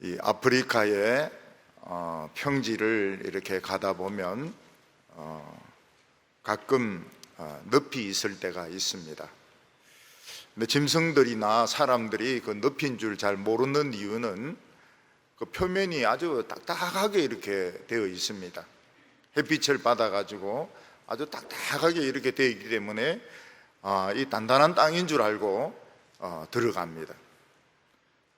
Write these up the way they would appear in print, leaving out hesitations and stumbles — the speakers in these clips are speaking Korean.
이 아프리카의 평지를 이렇게 가다 보면 가끔 늪이 있을 때가 있습니다. 근데 짐승들이나 사람들이 그 늪인 줄 잘 모르는 이유는 그 표면이 아주 딱딱하게 이렇게 되어 있습니다. 햇빛을 받아가지고 아주 딱딱하게 이렇게 되어 있기 때문에 이 단단한 땅인 줄 알고 들어갑니다.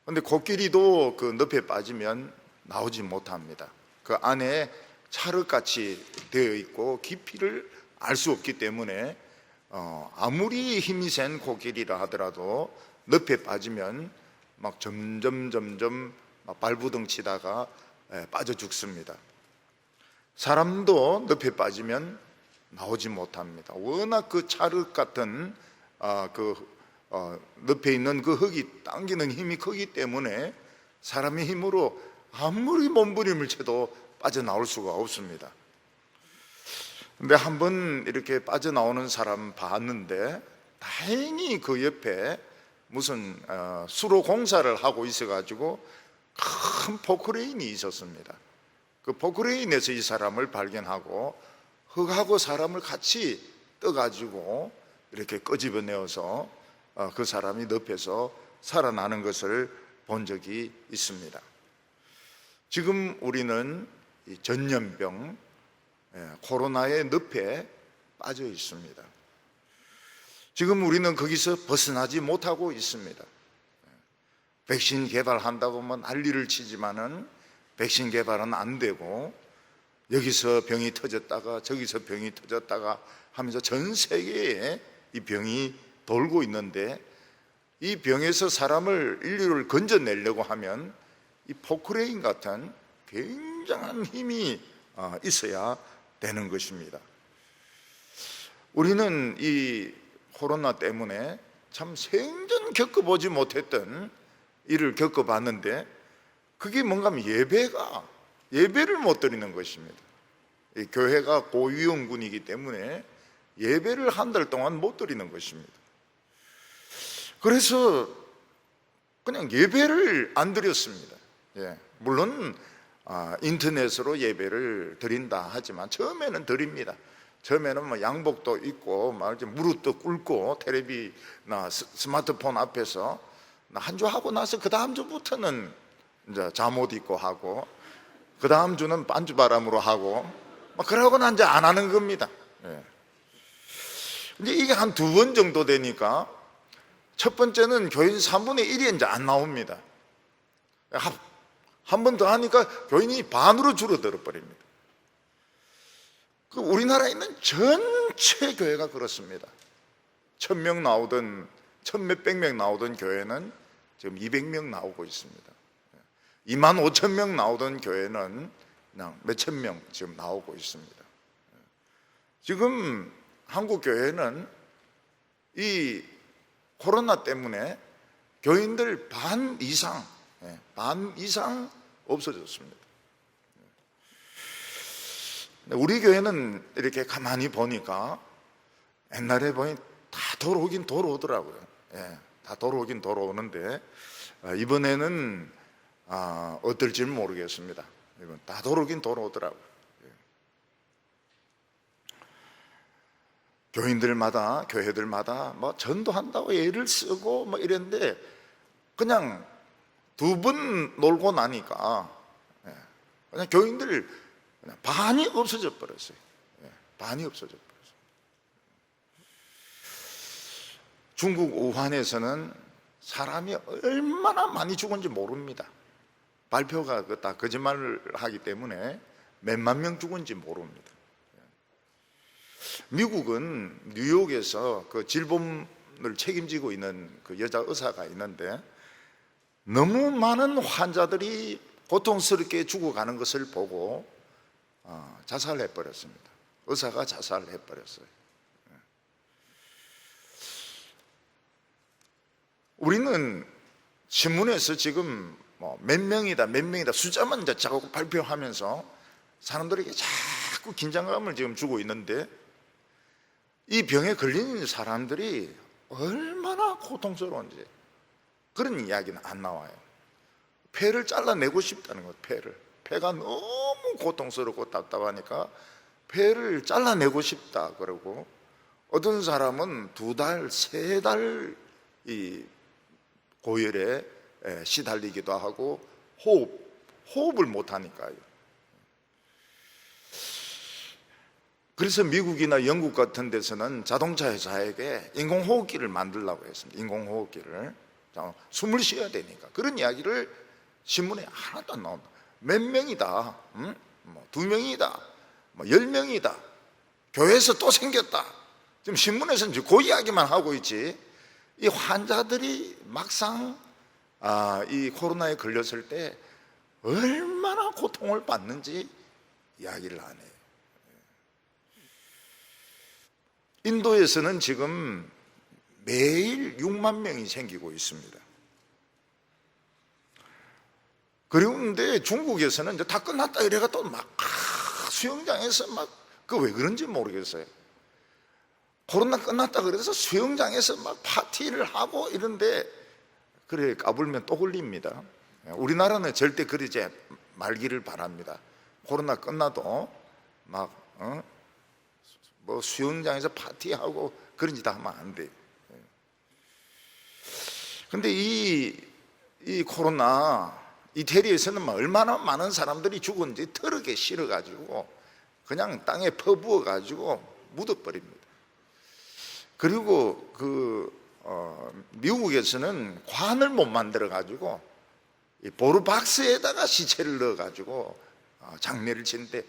근데 코끼리도 그 늪에 빠지면 나오지 못합니다. 그 안에 찰흙같이 되어 있고 깊이를 알 수 없기 때문에 아무리 힘이 센 코끼리라 하더라도 늪에 빠지면 막 점점 막 발부둥 치다가 빠져 죽습니다. 사람도 늪에 빠지면 나오지 못합니다. 워낙 그 찰흙 같은 늪에 있는 그 흙이 당기는 힘이 크기 때문에 사람의 힘으로 아무리 몸부림을 쳐도 빠져나올 수가 없습니다. 근데 한번 이렇게 빠져나오는 사람 봤는데 다행히 그 옆에 무슨 수로 공사를 하고 있어가지고 큰 포크레인이 있었습니다. 그 포크레인에서 이 사람을 발견하고 흙하고 사람을 같이 떠가지고 이렇게 끄집어내어서 그 사람이 늪에서 살아나는 것을 본 적이 있습니다. 지금 우리는 이 전염병 코로나의 늪에 빠져 있습니다. 지금 우리는 거기서 벗어나지 못하고 있습니다. 백신 개발한다고 뭐 난리를 치지만은 백신 개발은 안 되고 여기서 병이 터졌다가 저기서 병이 터졌다가 하면서 전 세계에 이 병이 돌고 있는데 이 병에서 인류를 건져내려고 하면 이 포크레인 같은 굉장한 힘이 있어야 되는 것입니다. 우리는 이 코로나 때문에 참 생전 겪어보지 못했던 일을 겪어봤는데 그게 뭔가 하면 예배를 못 드리는 것입니다. 이 교회가 고위험군이기 때문에 예배를 한 달 동안 못 드리는 것입니다. 그래서 그냥 예배를 안 드렸습니다. 물론 인터넷으로 예배를 드린다 하지만 처음에는 드립니다. 처음에는 뭐 양복도 입고 막 무릎도 꿇고 텔레비나 스마트폰 앞에서 한 주 하고 나서 그 다음 주부터는 이제 잠옷 입고 하고 그 다음 주는 반주바람으로 하고 막 그러고는 이제 안 하는 겁니다. 이제 이게 한 2번 정도 되니까 첫 번째는 교인 3분의 1이 이제 안 나옵니다. 한 번 더 하니까 교인이 반으로 줄어들어 버립니다. 우리나라에 있는 전체 교회가 그렇습니다. 1000명 나오던 1000몇백 명 나오던 교회는 지금 200명 나오고 있습니다. 25,000명 나오던 교회는 그냥 몇천 명 지금 나오고 있습니다. 지금 한국 교회는 이 코로나 때문에 교인들 반 이상 없어졌습니다. 우리 교회는 이렇게 가만히 보니까 옛날에 보니 다 돌아오긴 돌아오더라고요. 다 돌아오긴 돌아오는데 이번에는 어떨지는 모르겠습니다. 이번 다 돌아오긴 돌아오더라고요. 교회들마다 뭐 전도한다고 애를 쓰고 뭐 이랬는데 그냥 2번 놀고 나니까 그냥 교인들 반이 없어져 버렸어요. 반이 없어져 버렸어요. 중국 우한에서는 사람이 얼마나 많이 죽은지 모릅니다. 발표가 다 거짓말을 하기 때문에 몇만 명 죽은지 모릅니다. 미국은 뉴욕에서 그 질본을 책임지고 있는 그 여자 의사가 있는데 너무 많은 환자들이 고통스럽게 죽어가는 것을 보고 자살해 버렸습니다. 의사가 자살해 버렸어요. 우리는 신문에서 지금 몇 명이다 숫자만 이제 자꾸 발표하면서 사람들에게 자꾸 긴장감을 지금 주고 있는데 이 병에 걸린 사람들이 얼마나 고통스러운지 그런 이야기는 안 나와요. 폐를 잘라내고 싶다는 거예요. 폐가 너무 고통스럽고 답답하니까 폐를 잘라내고 싶다 그러고, 어떤 사람은 2달, 3달 이 고열에 시달리기도 하고 호흡을 못 하니까요. 그래서 미국이나 영국 같은 데서는 자동차 회사에게 인공호흡기를 만들려고 했습니다. 인공호흡기를. 숨을 쉬어야 되니까. 그런 이야기를 신문에 하나도 안 나온다. 몇 명이다, 응? 뭐 2명이다, 뭐 10명이다, 교회에서 또 생겼다. 지금 신문에서는 그 이야기만 하고 있지, 이 환자들이 막상 이 코로나에 걸렸을 때 얼마나 고통을 받는지 이야기를 안 해요. 인도에서는 지금 매일 6만 명이 생기고 있습니다. 그런데 중국에서는 이제 다 끝났다 이래가 또 막 수영장에서 막 그 왜 그런지 모르겠어요. 코로나 끝났다 그래서 수영장에서 막 파티를 하고 이런데, 그래 까불면 또 걸립니다. 우리나라는 절대 그러지 말기를 바랍니다. 코로나 끝나도 막 뭐 수영장에서 파티하고 그런 짓 하면 안 돼요. 근데 이 코로나 이태리에서는 뭐 얼마나 많은 사람들이 죽었는지 트럭에 실어가지고 그냥 땅에 퍼부어가지고 묻어버립니다. 그리고 미국에서는 관을 못 만들어가지고 이 보루박스에다가 시체를 넣어가지고 장례를 치는데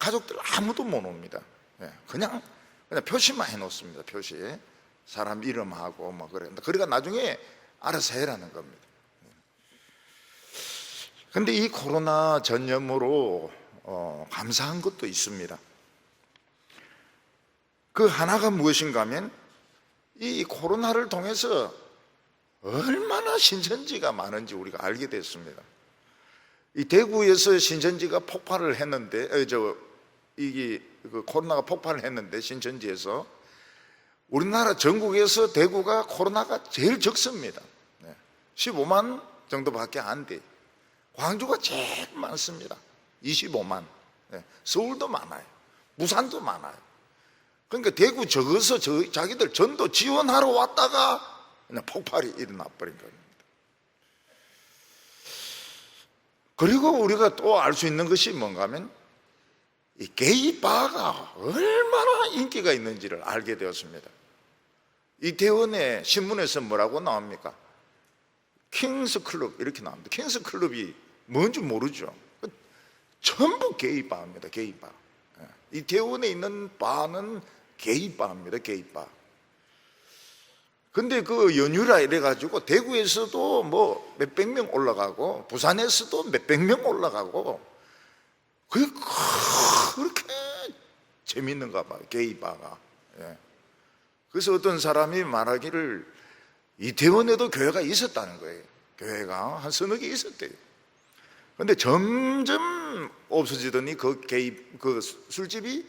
가족들 아무도 못 옵니다. 그냥 표시만 해놓습니다. 표시, 사람 이름하고 뭐 그래. 그러니까 나중에 알아서 해라는 겁니다. 그런데 이 코로나 전염으로 감사한 것도 있습니다. 그 하나가 무엇인가 하면, 이 코로나를 통해서 얼마나 신천지가 많은지 우리가 알게 됐습니다. 이 대구에서 신천지가 폭발을 했는데, 그 코로나가 폭발을 했는데 신천지에서, 우리나라 전국에서 대구가 코로나가 제일 적습니다. 15만 정도밖에 안 돼. 광주가 제일 많습니다. 25만. 서울도 많아요. 부산도 많아요. 그러니까 대구 적어서 자기들 전도 지원하러 왔다가 그냥 폭발이 일어나 버린 겁니다. 그리고 우리가 또 알 수 있는 것이 뭔가 하면, 이 게이바가 얼마나 인기가 있는지를 알게 되었습니다. 이태원의 신문에서 뭐라고 나옵니까? 킹스클럽 이렇게 나옵니다. 킹스클럽이 뭔지 모르죠. 전부 게이바입니다. 게이바. 이태원에 있는 바는 게이바입니다. 게이바. 근데 그 연휴라 이래가지고 대구에서도 뭐 몇백 명 올라가고 부산에서도 몇백 명 올라가고, 그게 그렇게 재밌는가 봐요. 게이바가. 그래서 어떤 사람이 말하기를 이태원에도 교회가 있었다는 거예요. 교회가 한 서너 개 있었대요. 그런데 점점 없어지더니 그 술집이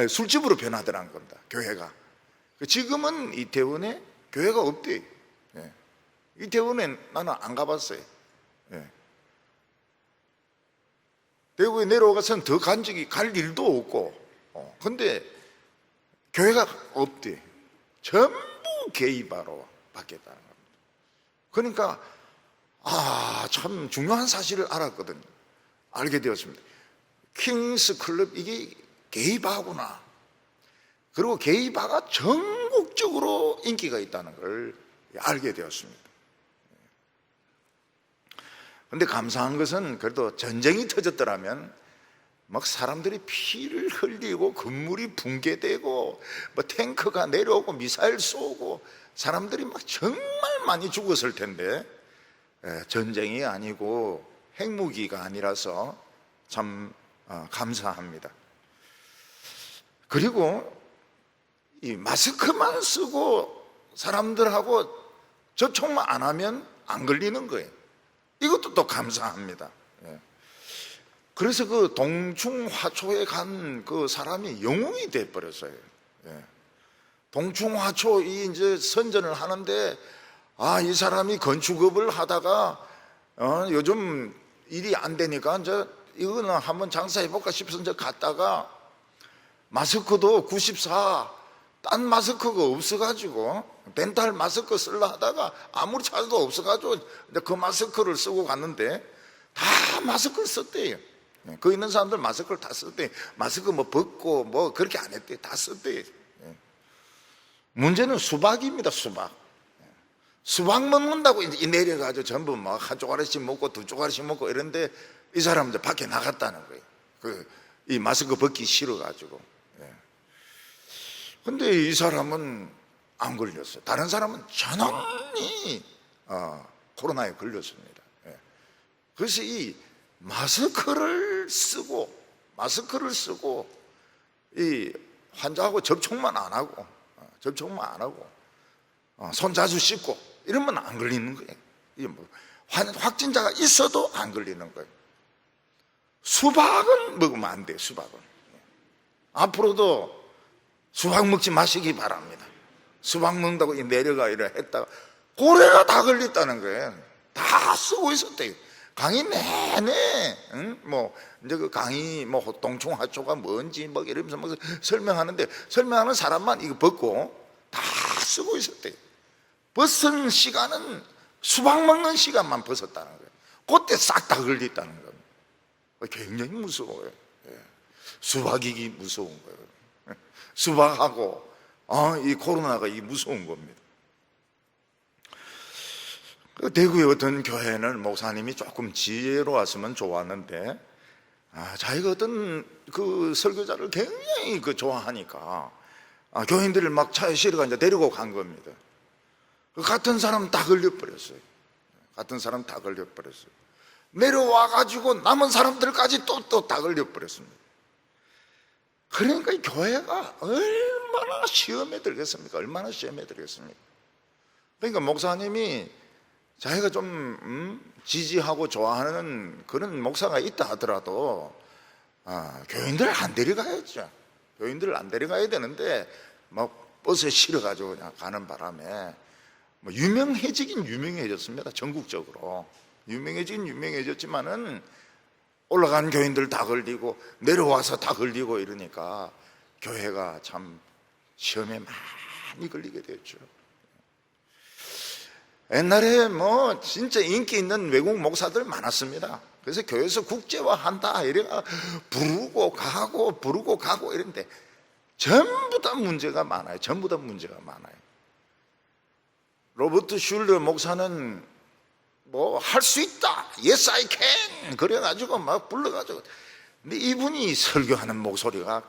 술집으로 변하더라는 겁니다. 교회가. 지금은 이태원에 교회가 없대요. 이태원에 나는 안 가봤어요. 대구에 내려가서는 더 간 적이 갈 일도 없고, 근데 교회가 없대. 전부 게이바로 바뀌었다는 겁니다. 그러니까 참 중요한 사실을 알았거든요. 알게 되었습니다. 킹스클럽 이게 게이바구나. 그리고 게이바가 전국적으로 인기가 있다는 걸 알게 되었습니다. 그런데 감사한 것은, 그래도 전쟁이 터졌더라면 막 사람들이 피를 흘리고 건물이 붕괴되고 뭐 탱크가 내려오고 미사일 쏘고 사람들이 막 정말 많이 죽었을 텐데, 전쟁이 아니고 핵무기가 아니라서 참 감사합니다. 그리고 이 마스크만 쓰고 사람들하고 접촉만 안 하면 안 걸리는 거예요. 이것도 또 감사합니다. 그래서 그 동충하초에 간 그 사람이 영웅이 돼 버렸어요. 동충하초 이제 선전을 하는데, 이 사람이 건축업을 하다가 요즘 일이 안 되니까 이거는 한번 장사해볼까 싶어서 갔다가 마스크도 94, 딴 마스크가 없어가지고 덴탈 마스크 쓰려 하다가 아무리 찾아도 없어가지고 그 마스크를 쓰고 갔는데 다 마스크를 썼대요. 그 있는 사람들 마스크를 다 썼대요. 마스크 뭐 벗고 뭐 그렇게 안 했대요. 다 썼대요. 문제는 수박입니다. 수박 먹는다고 이제 내려가지고 전부 막 한 쪼가리씩 먹고 두 쪼가리씩 먹고 이런데 이 사람들 밖에 나갔다는 거예요. 이 마스크 벗기 싫어가지고. 근데 이 사람은 안 걸렸어요. 다른 사람은 전원이 코로나에 걸렸습니다. 그래서 이 마스크를 쓰고 이 환자하고 접촉만 안 하고 손 자주 씻고 이러면 안 걸리는 거예요. 이게 뭐 확진자가 있어도 안 걸리는 거예요. 수박은 먹으면 안 돼요. 수박은 앞으로도 수박 먹지 마시기 바랍니다. 수박 먹는다고 내려가 이래 했다가 고래가 다 걸렸다는 거예요. 다 쓰고 있었대요. 강의 내내 뭐 이제 그 강의 뭐 호똥충 하초가 뭔지 뭐 이러면서 뭐 설명하는데 설명하는 사람만 이거 벗고 다 쓰고 있었대요. 벗은 시간은 수박 먹는 시간만 벗었다는 거예요. 그때 싹 다 걸렸다는 거예요. 굉장히 무서워요. 수박이 무서운 거예요. 수박하고 이 코로나가 이 무서운 겁니다. 대구의 어떤 교회는 목사님이 조금 지혜로웠으면 좋았는데 자기가 어떤 그 설교자를 굉장히 좋아하니까 교인들을 막 차에 실어가 이제 데리고 간 겁니다. 같은 사람 다 걸려버렸어요. 내려와가지고 남은 사람들까지 또 다 걸려버렸습니다. 그러니까 이 교회가 얼마나 시험에 들겠습니까? 그러니까 목사님이 자기가 좀 지지하고 좋아하는 그런 목사가 있다 하더라도 교인들을 안 데려가야죠. 교인들을 안 데려가야 되는데 막 버스에 실어가지고 그냥 가는 바람에 뭐 유명해졌습니다. 전국적으로 유명해졌지만은 올라간 교인들 다 걸리고 내려와서 다 걸리고 이러니까 교회가 참 시험에 많이 걸리게 됐죠. 옛날에 뭐 진짜 인기 있는 외국 목사들 많았습니다. 그래서 교회에서 국제화한다 이래가 부르고 가고 이런데 전부 다 문제가 많아요. 로버트 슐러 목사는 뭐 할 수 있다, yes I can 그래가지고 막 불러가지고, 근데 이분이 설교하는 목소리가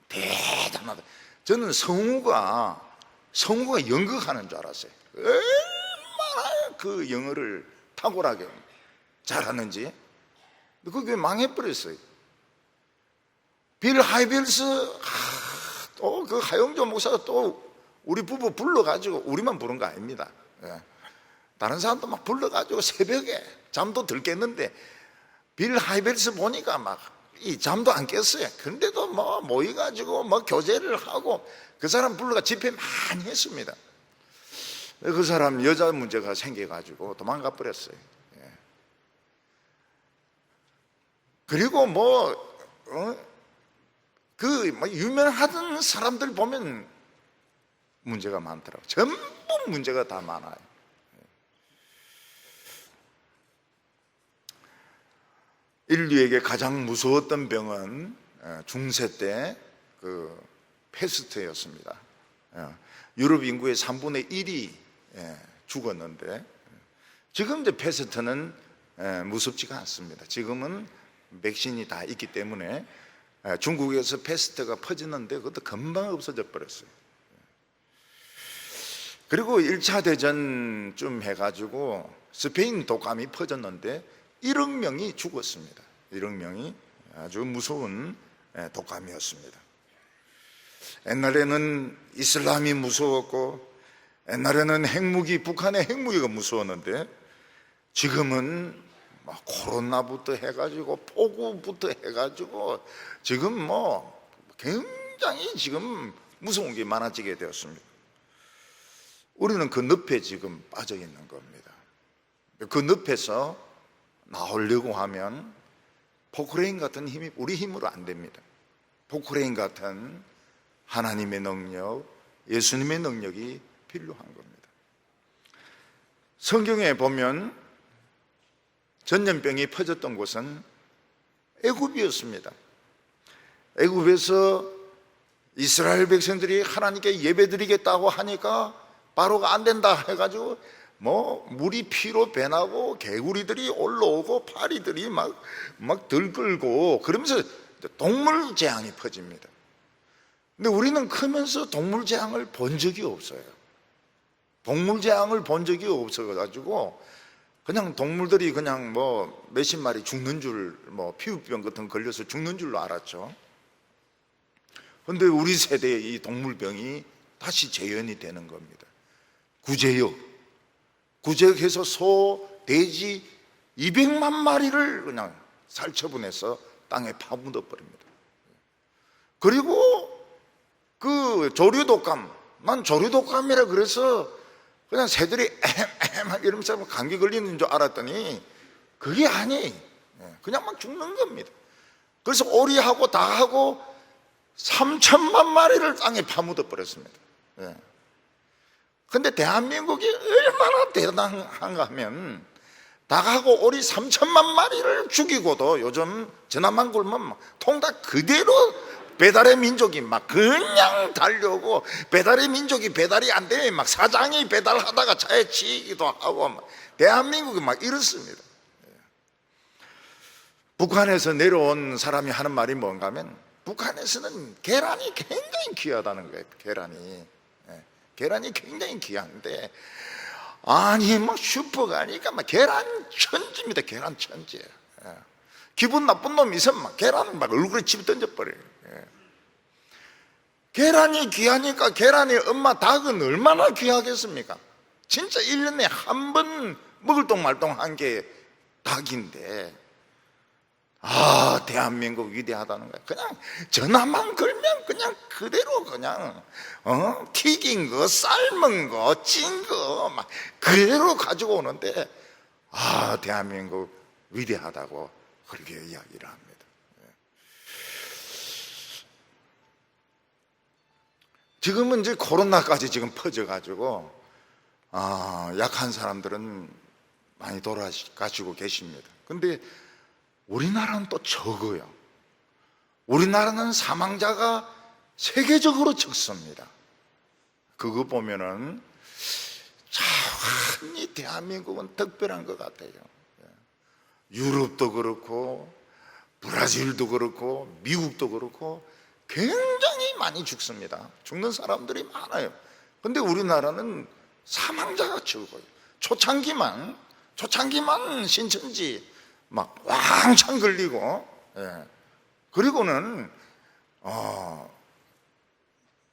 대단하다. 저는 성우가 연극하는 줄 알았어요. 얼마나 그 영어를 탁월하게 잘하는지. 그게 망해버렸어요. 빌 하이빌스 또 그 하영조 목사가 또 우리 부부 불러가지고, 우리만 부른 거 아닙니다. 다른 사람도 막 불러가지고 새벽에 잠도 덜 깼는데 빌 하이벨스 보니까 막 이 잠도 안 깼어요. 그런데도 뭐 모여가지고 뭐 교제를 하고 그 사람 불러가 집회 많이 했습니다. 그 사람 여자 문제가 생겨가지고 도망가 버렸어요. 그리고 그 유명하던 사람들 보면 문제가 많더라고요. 전부 문제가 다 많아요. 인류에게 가장 무서웠던 병은 중세 때 그 패스트였습니다. 유럽 인구의 3분의 1이 죽었는데, 지금 이제 패스트는 무섭지가 않습니다. 지금은 백신이 다 있기 때문에 중국에서 패스트가 퍼지는데 그것도 금방 없어져 버렸어요. 그리고 1차 대전쯤 해가지고 스페인 독감이 퍼졌는데 1억 명이 죽었습니다. 1억 명이 아주 무서운 독감이었습니다. 옛날에는 이슬람이 무서웠고, 옛날에는 북한의 핵무기가 무서웠는데, 지금은 코로나부터 해가지고 폭우부터 해가지고 지금 굉장히 지금 무서운 게 많아지게 되었습니다. 우리는 그 늪에 지금 빠져 있는 겁니다. 그 늪에서 나오려고 하면 포크레인 같은 힘이 우리 힘으로 안 됩니다. 포크레인 같은 하나님의 능력, 예수님의 능력이 필요한 겁니다. 성경에 보면 전염병이 퍼졌던 곳은 애굽이었습니다. 애굽에서 이스라엘 백성들이 하나님께 예배드리겠다고 하니까 바로가 안 된다 해가지고 물이 피로 배나고 개구리들이 올라오고 파리들이 막 들끓고 그러면서 동물 재앙이 퍼집니다. 근데 우리는 크면서 동물 재앙을 본 적이 없어요. 동물 재앙을 본 적이 없어가지고 그냥 동물들이 그냥 몇십 마리 죽는 줄, 피부병 같은 거 걸려서 죽는 줄로 알았죠. 근데 우리 세대에 이 동물병이 다시 재현이 되는 겁니다. 구제역에서 소, 돼지 200만 마리를 그냥 살처분해서 땅에 파묻어 버립니다. 그리고 그 조류독감, 난 조류독감이라 그래서 그냥 새들이 에헴 이러면서 감기 걸리는 줄 알았더니 그게 아니에요. 그냥 막 죽는 겁니다. 그래서 오리하고 닭하고 3천만 마리를 땅에 파묻어 버렸습니다. 근데 대한민국이 얼마나 대단한가 하면 닭하고 오리 3천만 마리를 죽이고도 요즘 전화만 걸면 통닭 그대로 배달의 민족이 막 그냥 달려오고, 배달의 민족이 배달이 안 되면 막 사장이 배달하다가 차에 치기도 하고 대한민국이 막 이렇습니다. 북한에서 내려온 사람이 하는 말이 뭔가 하면 북한에서는 계란이 굉장히 귀하다는 거예요. 계란이 굉장히 귀한데 아니 슈퍼 가니까 계란 천지입니다. 계란 천지. 기분 나쁜 놈이 있으면 계란 얼굴에 집어 던져버려요. 계란이 귀하니까 계란이 엄마 닭은 얼마나 귀하겠습니까? 진짜 1년에 한 번 먹을동 말동한 게 닭인데 대한민국 위대하다는 거야. 그냥 전화만 걸면 그냥 그대로 그냥 튀긴 거, 삶은 거, 찐 거 막 그대로 가지고 오는데 대한민국 위대하다고 그렇게 이야기를 합니다. 지금은 이제 코로나까지 지금 퍼져가지고 약한 사람들은 많이 돌아가시고 계십니다. 근데 우리나라는 또 적어요. 우리나라는 사망자가 세계적으로 적습니다. 그거 보면은 참 이 대한민국은 특별한 것 같아요. 유럽도 그렇고 브라질도 그렇고 미국도 그렇고 굉장히 많이 죽습니다. 죽는 사람들이 많아요. 근데 우리나라는 사망자가 적어요. 초창기만 신천지 막 왕창 걸리고, 그리고는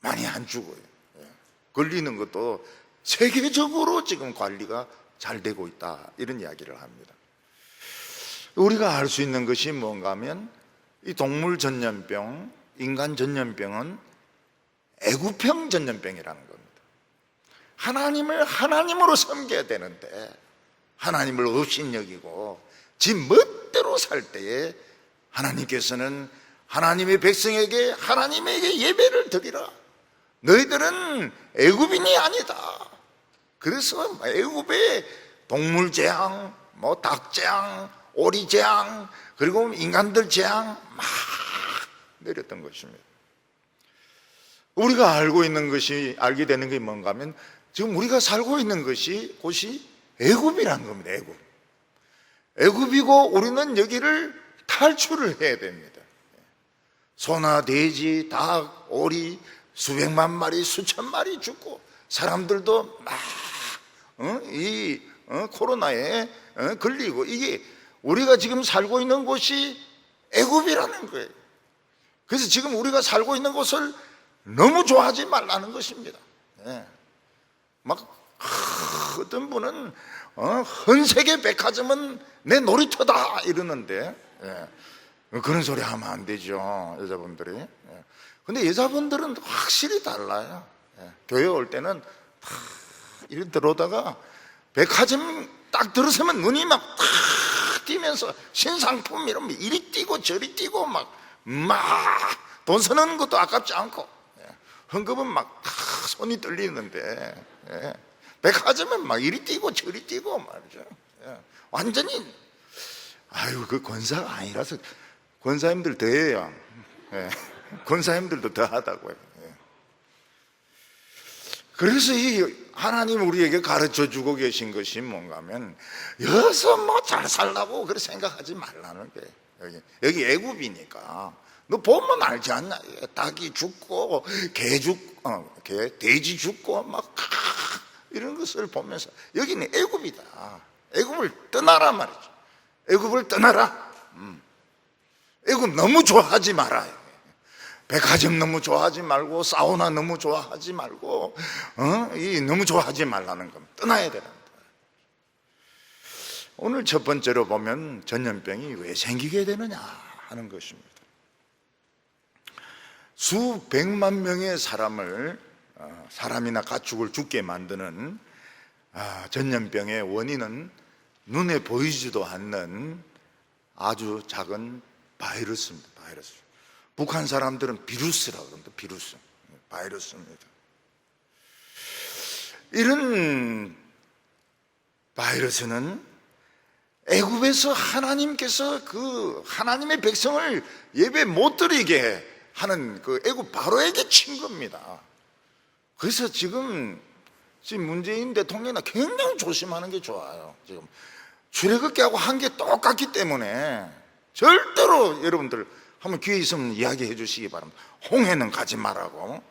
많이 안 죽어요. 걸리는 것도 세계적으로 지금 관리가 잘 되고 있다, 이런 이야기를 합니다. 우리가 알 수 있는 것이 뭔가 하면 이 동물 전염병, 인간 전염병은 애굽형 전염병이라는 겁니다. 하나님을 하나님으로 섬겨야 되는데 하나님을 업신여기고 지 멋대로 살 때에 하나님께서는 하나님의 백성에게 하나님에게 예배를 드리라. 너희들은 애굽인이 아니다. 그래서 애굽의 동물 재앙, 닭 재앙, 오리 재앙, 그리고 인간들 재앙 막 내렸던 것입니다. 우리가 알게 되는 게 뭔가 하면 지금 우리가 살고 있는 곳이 애굽이라는 겁니다. 애굽이고 우리는 여기를 탈출을 해야 됩니다. 소나 돼지, 닭, 오리 수백만 마리, 수천 마리 죽고 사람들도 막 코로나에 걸리고, 이게 우리가 지금 살고 있는 곳이 애굽이라는 거예요. 그래서 지금 우리가 살고 있는 곳을 너무 좋아하지 말라는 것입니다. 어떤 분은 헌세계 백화점은 내 놀이터다 이러는데 그런 소리 하면 안 되죠, 여자분들이. 근데 여자분들은 확실히 달라요. 교회 올 때는 이렇게 들어오다가 백화점 딱 들어서면 눈이 막 뛰면서 신상품 이러면 이리 뛰고 저리 뛰고 막 돈 쓰는 것도 아깝지 않고, 헌금은 막 손이 떨리는데, 백화점은 막 이리 뛰고 저리 뛰고 말이죠. 완전히 아유, 그 권사가 아니라서 권사님들 더해요. 권사님들도 더하다고요. 그래서 이 하나님 우리에게 가르쳐 주고 계신 것이 뭔가 하면, 여기서 뭐 잘 살라고 그렇게 생각하지 말라는 거예요. 여기 애굽이니까 너 보면 알지 않나? 닭이 죽고 돼지 죽고 막 이런 것을 보면서, 여기는 애굽이다. 애굽을 떠나라 말이죠. 애굽을 떠나라. 애굽 너무 좋아하지 말아요. 백화점 너무 좋아하지 말고, 사우나 너무 좋아하지 말고, 너무 좋아하지 말라는 겁니다. 떠나야 된다. 오늘 첫 번째로 보면 전염병이 왜 생기게 되느냐 하는 것입니다. 수백만 명의 사람이나 가축을 죽게 만드는 전염병의 원인은 눈에 보이지도 않는 아주 작은 바이러스입니다. 바이러스. 북한 사람들은 비루스라고 합니다. 비루스, 바이러스입니다. 이런 바이러스는 애굽에서 하나님께서 그 하나님의 백성을 예배 못 드리게 하는 그 애굽 바로에게 친 겁니다. 그래서 지금 문재인 대통령이 굉장히 조심하는 게 좋아요. 지금 출애굽기하고 한 게 똑같기 때문에 절대로 여러분들 한번 기회 있으면 이야기해 주시기 바랍니다. 홍해는 가지 말라고.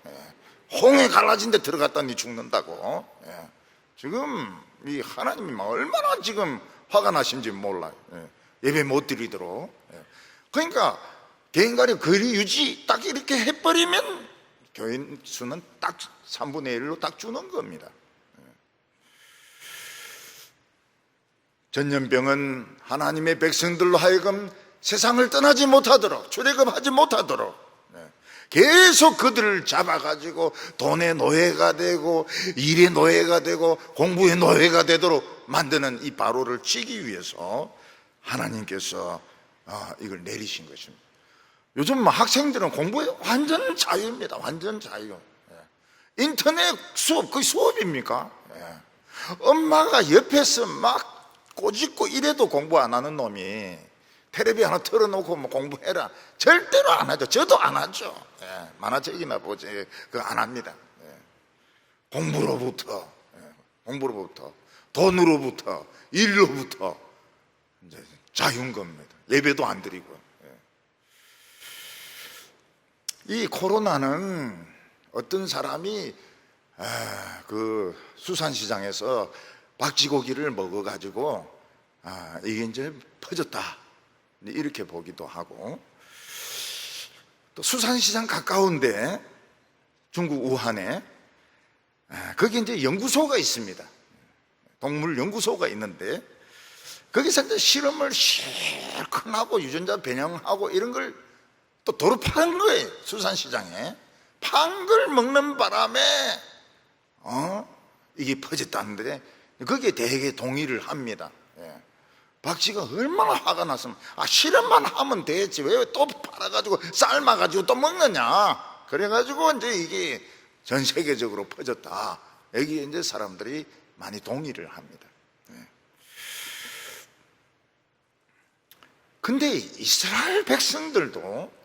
홍해 갈라진 데 들어갔더니 죽는다고. 지금 이 하나님이 얼마나 지금 화가 나신지 몰라요. 예배 못 드리도록. 그러니까 개인 간의 거리 유지 딱 이렇게 해버리면 교인 수는 딱 3분의 1로 딱 주는 겁니다. 전염병은 하나님의 백성들로 하여금 세상을 떠나지 못하도록, 출애굽하지 못하도록 계속 그들을 잡아가지고 돈의 노예가 되고 일의 노예가 되고 공부의 노예가 되도록 만드는 이 바로를 치기 위해서 하나님께서 이걸 내리신 것입니다. 요즘 학생들은 공부에 완전 자유입니다. 완전 자유. 인터넷 수업, 그게 수업입니까? 엄마가 옆에서 막 꼬집고 이래도 공부 안 하는 놈이 텔레비 하나 틀어놓고 뭐 공부해라, 절대로 안 하죠. 저도 안 하죠. 만화책이나 보지 그거 안 합니다. 공부로부터 돈으로부터 일로부터 이제 자유인 겁니다. 예배도 안 드리고. 이 코로나는 어떤 사람이 그 수산시장에서 박쥐고기를 먹어가지고 이게 이제 퍼졌다 이렇게 보기도 하고, 또 수산시장 가까운데 중국 우한에 거기 이제 연구소가 있습니다. 동물 연구소가 있는데 거기서 이제 실험을 실컷 하고 유전자 변형하고 이런 걸 또 도로 파는 거예요. 수산시장에 판 걸 먹는 바람에 이게 퍼졌다는데 거기에 되게 동의를 합니다. 박쥐가 얼마나 화가 났으면 실험만 하면 되지 왜 또 팔아가지고 삶아가지고 또 먹느냐. 그래가지고 이제 이게 전 세계적으로 퍼졌다. 여기에 이제 사람들이 많이 동의를 합니다. 근데 이스라엘 백성들도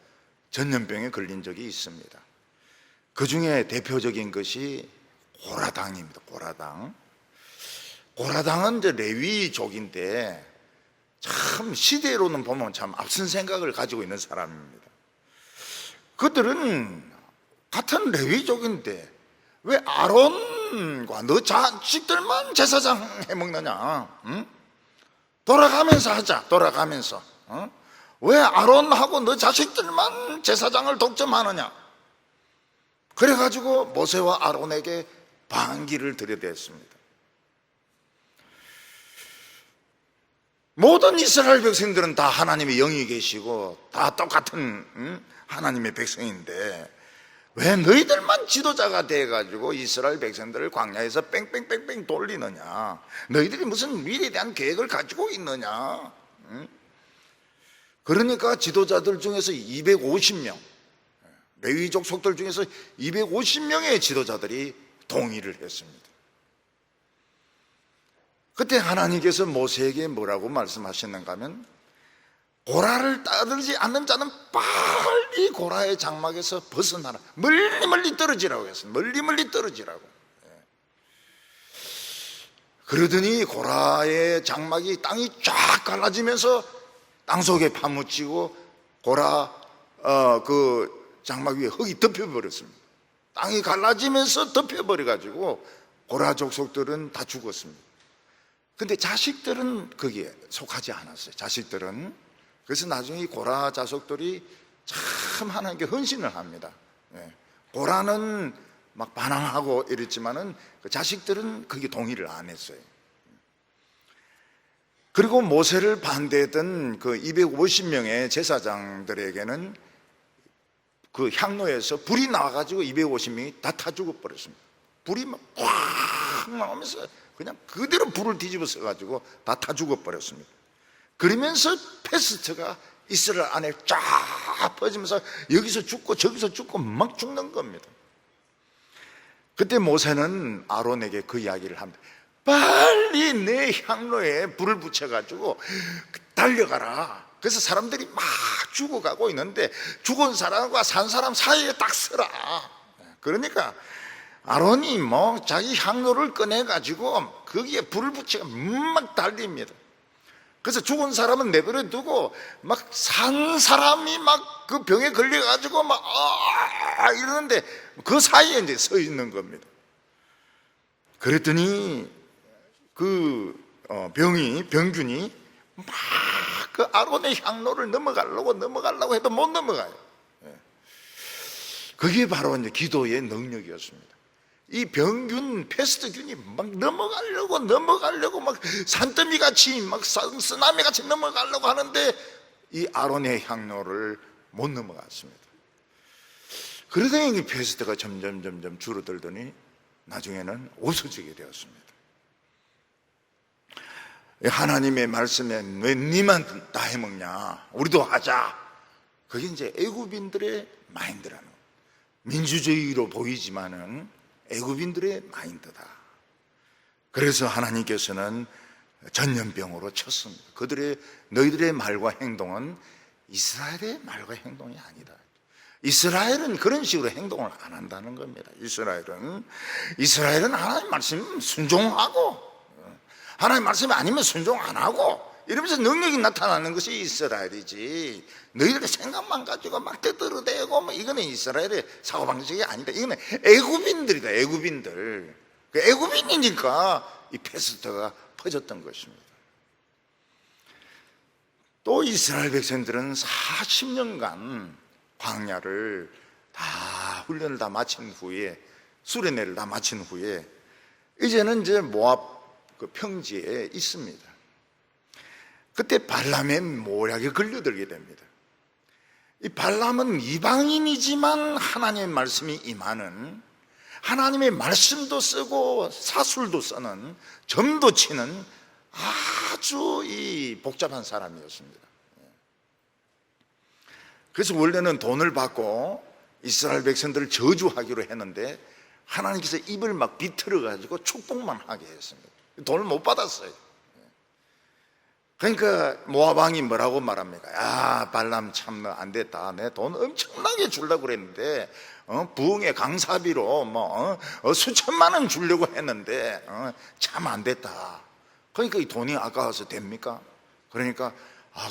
전염병에 걸린 적이 있습니다. 그 중에 대표적인 것이 고라당입니다. 고라당은 이제 레위족인데 참 시대로는 보면 참 앞선 생각을 가지고 있는 사람입니다. 그들은 같은 레위족인데 왜 아론과 너 자식들만 제사장 해먹느냐? 응? 돌아가면서 하자. 돌아가면서. 왜 아론하고 너 자식들만 제사장을 독점하느냐? 그래가지고 모세와 아론에게 반기를 들여댔습니다. 모든 이스라엘 백성들은 다 하나님의 영이 계시고 다 똑같은 하나님의 백성인데 왜 너희들만 지도자가 돼가지고 이스라엘 백성들을 광야에서 뺑뺑뺑뺑 돌리느냐? 너희들이 무슨 미래에 대한 계획을 가지고 있느냐? 그러니까 지도자들 중에서 250명, 레위 족속들 중에서 250명의 지도자들이 동의를 했습니다. 그때 하나님께서 모세에게 뭐라고 말씀하셨는가 하면, 고라를 따르지 않는 자는 빨리 고라의 장막에서 벗어나라, 멀리 멀리 떨어지라고 했어요. 멀리 멀리 떨어지라고. 그러더니 고라의 장막이 땅이 쫙 갈라지면서 땅속에 파묻히고 고라 그 장막 위에 흙이 덮여버렸습니다. 땅이 갈라지면서 덮여버려가지고 고라 족속들은 다 죽었습니다. 근데 자식들은 거기에 속하지 않았어요. 자식들은. 그래서 나중에 고라 자손들이 참 하나님께 헌신을 합니다. 고라는 막 반항하고 이랬지만은 그 자식들은 거기 동의를 안 했어요. 그리고 모세를 반대했던 그 250명의 제사장들에게는 그 향로에서 불이 나와가지고 250명이 다 타 죽어버렸습니다. 불이 막 확 나오면서 그냥 그대로 불을 뒤집어 써가지고 다 타 죽어버렸습니다. 그러면서 페스트가 이스라엘 안에 쫙 퍼지면서 여기서 죽고 저기서 죽고 막 죽는 겁니다. 그때 모세는 아론에게 그 이야기를 합니다. 빨리 내 향로에 불을 붙여가지고 달려가라. 그래서 사람들이 막 죽어가고 있는데 죽은 사람과 산 사람 사이에 딱 서라. 그러니까 아론이 뭐 자기 향로를 꺼내가지고 거기에 불을 붙여 막 달립니다. 그래서 죽은 사람은 내버려 두고 막 산 사람이 막 그 병에 걸려가지고 막 이러는데 그 사이에 이제 서 있는 겁니다. 그랬더니 그 병균이 막 그 아론의 향로를 넘어가려고 해도 못 넘어가요. 그게 바로 이제 기도의 능력이었습니다. 이 병균, 패스트균이 막 넘어가려고 막 산더미 같이 막 쓰나미 같이 넘어가려고 하는데 이 아론의 향로를 못 넘어갔습니다. 그러더니 패스트가 점점 줄어들더니 나중에는 없어지게 되었습니다. 하나님의 말씀에 왜 니만 다 해먹냐, 우리도 하자. 그게 이제 애굽인들의 마인드라는 거예요. 민주주의로 보이지만은 애굽인들의 마인드다. 그래서 하나님께서는 전염병으로 쳤습니다. 너희들의 말과 행동은 이스라엘의 말과 행동이 아니다. 이스라엘은 그런 식으로 행동을 안 한다는 겁니다. 이스라엘은 하나님 말씀 순종하고, 하나님 말씀이 아니면 순종 안 하고 이러면서 능력이 나타나는 것이 이스라엘이지, 너희들의 생각만 가지고 막 떠들어대고 뭐 이거는 이스라엘의 사고방식이 아니다. 이거는 애굽인들이다. 애굽인들. 그 애굽인이니까 이 페스트가 퍼졌던 것입니다. 또 이스라엘 백성들은 40년간 광야를 다 훈련을 다 마친 후에, 수련회를 다 마친 후에 이제는 이제 모압 그 평지에 있습니다. 그때 발람의 모략에 걸려들게 됩니다. 이 발람은 이방인이지만 하나님의 말씀이 임하는, 하나님의 말씀도 쓰고 사술도 쓰는, 점도 치는 아주 이 복잡한 사람이었습니다. 그래서 원래는 돈을 받고 이스라엘 백성들을 저주하기로 했는데 하나님께서 입을 막 비틀어 가지고 축복만 하게 했습니다. 돈을 못 받았어요. 그러니까 모압 왕이 뭐라고 말합니까? 야, 발람 참 안 됐다. 내 돈 엄청나게 주려고 그랬는데 부흥의 강사비로 수천만 원 주려고 했는데 참 안 됐다. 그러니까 이 돈이 아까워서 됩니까? 그러니까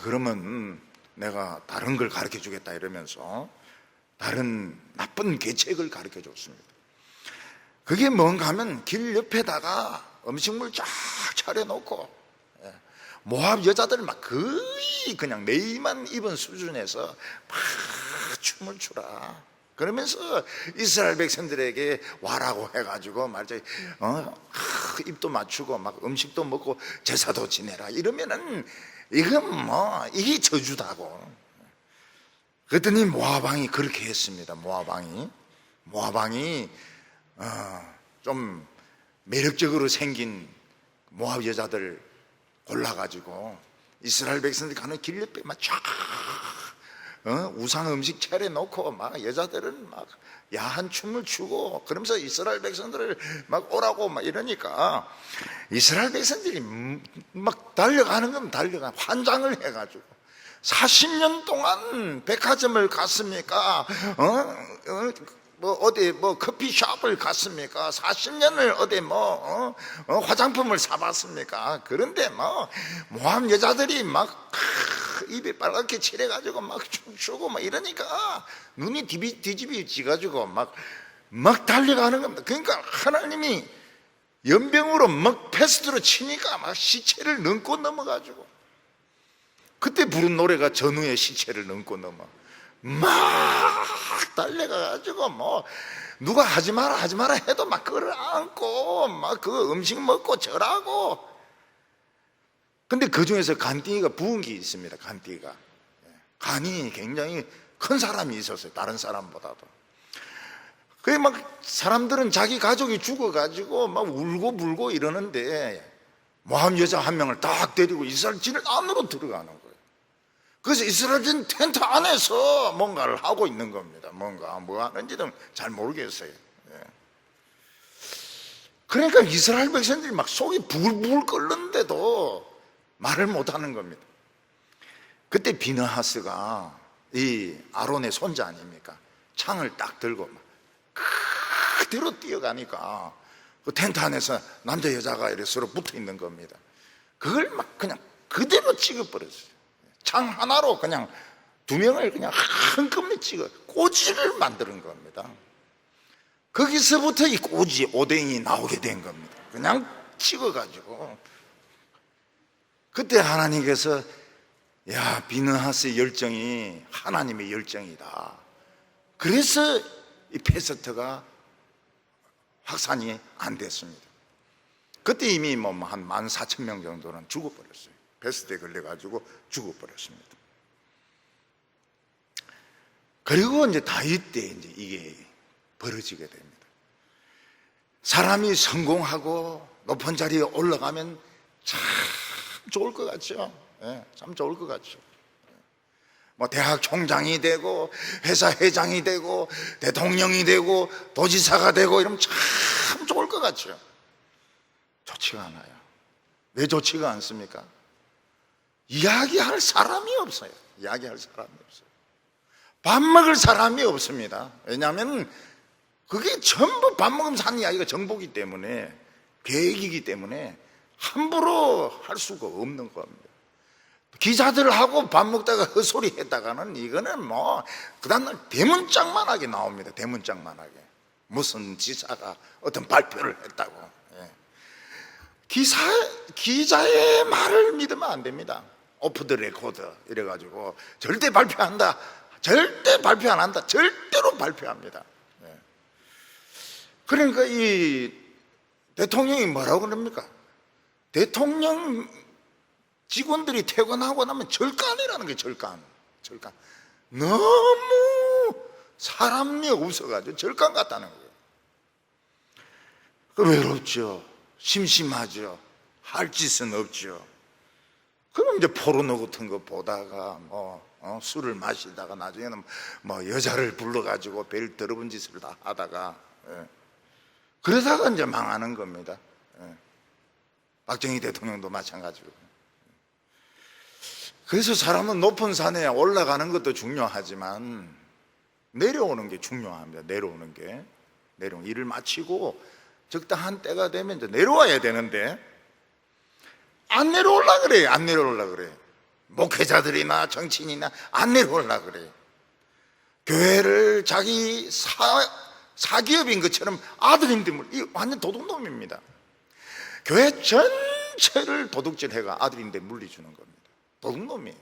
그러면 내가 다른 걸 가르쳐 주겠다 이러면서 다른 나쁜 계책을 가르쳐 줬습니다. 그게 뭔가 하면 길 옆에다가 음식물 쫙 차려놓고 모압 여자들 막 거의 그냥 네이만 입은 수준에서 막 춤을 추라. 그러면서 이스라엘 백성들에게 와라고 해가지고 말이죠, 입도 맞추고 막 음식도 먹고 제사도 지내라 이러면은 이건 이게 저주다고. 그랬더니 모압 왕이 그렇게 했습니다. 모압 왕이 좀 매력적으로 생긴 모압 여자들 골라가지고 이스라엘 백성들이 가는 길 옆에 막 쫙 우상 음식 차려놓고 막 여자들은 막 야한 춤을 추고 그러면서 이스라엘 백성들을 막 오라고 막 이러니까 이스라엘 백성들이 막 달려가는 건 달려가 환장을 해가지고 40년 동안 백화점을 갔습니까? 어디 커피숍을 갔습니까? 40년을 어디 화장품을 사봤습니까? 그런데 모함 여자들이 막 입에 빨갛게 칠해가지고 막 춤추고 막 이러니까 눈이 뒤집어지가지고 막 달려가는 겁니다. 그러니까 하나님이 연병으로 막 패스트로 치니까 막 시체를 넘고 넘어가지고 그때 부른 노래가 전후의 시체를 넘고 넘어 막 달려가가지고 누가 하지 마라 해도 막 그걸 안고 막 그 음식 먹고 절하고. 근데 그 중에서 간띠가 부은 게 있습니다. 간띠가 간이 굉장히 큰 사람이 있었어요. 다른 사람보다도. 그게 막 사람들은 자기 가족이 죽어가지고 막 울고 불고 이러는데 모함 여자 한 명을 딱 데리고 이스라엘 진을 안으로 들어가는 거예요. 그래서 이스라엘 텐트 안에서 뭔가를 하고 있는 겁니다. 뭐 하는지는 잘 모르겠어요. 그러니까 이스라엘 백성들이 막 속이 부글부글 끓는데도 말을 못하는 겁니다. 그때 비느하스가 이 아론의 손자 아닙니까? 창을 딱 들고 막 그대로 뛰어가니까 그 텐트 안에서 남자 여자가 이렇게 서로 붙어 있는 겁니다. 그걸 막 그냥 그대로 찍어버렸어요. 창 하나로 그냥 두 명을 그냥 한꺼번에 찍어 꼬지를 만드는 겁니다. 거기서부터 이 꼬지 오뎅이 나오게 된 겁니다. 그냥 찍어가지고. 그때 하나님께서 야, 비느하스의 열정이 하나님의 열정이다. 그래서 이 페스트가 확산이 안 됐습니다. 그때 이미 한 14,000명 정도는 죽어버렸어요. 페스트에 걸려가지고 죽어버렸습니다. 그리고 이제 다윗 때 이제 이게 벌어지게 됩니다. 사람이 성공하고 높은 자리에 올라가면 참 좋을 것 같죠. 참 좋을 것 같죠. 대학 총장이 되고 회사 회장이 되고 대통령이 되고 도지사가 되고 이러면 참 좋을 것 같죠. 좋지가 않아요. 왜 좋지가 않습니까? 이야기할 사람이 없어요. 이야기할 사람이 없어요. 밥 먹을 사람이 없습니다. 왜냐하면 그게 전부 밥 먹으면서 하는 이야기가 정보기 때문에, 계획이기 때문에 함부로 할 수가 없는 겁니다. 기자들하고 밥 먹다가 헛소리 했다가는 이거는 그 다음날 대문짝만하게 나옵니다. 대문짝만하게. 무슨 지사가 어떤 발표를 했다고. 기자의 말을 믿으면 안 됩니다. 오프 더 레코드 이래가지고 절대 발표 안 한다, 절대 발표 안 한다, 절대로 발표합니다. 그러니까 이 대통령이 뭐라고 그럽니까? 대통령 직원들이 퇴근하고 나면 절간이라는 게 절간. 너무 사람이 없어가지고 절간 같다는 거예요. 외롭죠. 심심하죠. 할 짓은 없죠. 그럼 이제 포르노 같은 거 보다가 술을 마시다가 나중에는 여자를 불러가지고 별 더러운 짓을 다 하다가 그러다가 이제 망하는 겁니다. 박정희 대통령도 마찬가지고. 그래서 사람은 높은 산에 올라가는 것도 중요하지만 내려오는 게 중요합니다. 내려오는 게. 일을 마치고 적당한 때가 되면 이제 내려와야 되는데 안 내려올라 그래요. 안 내려올라 그래. 목회자들이나 정치인이나 안 내려올라 그래. 교회를 자기 사기업인 것처럼 아들인데 이 완전 도둑놈입니다. 교회 전체를 도둑질해가 아들인데 물리주는 겁니다. 도둑놈이에요.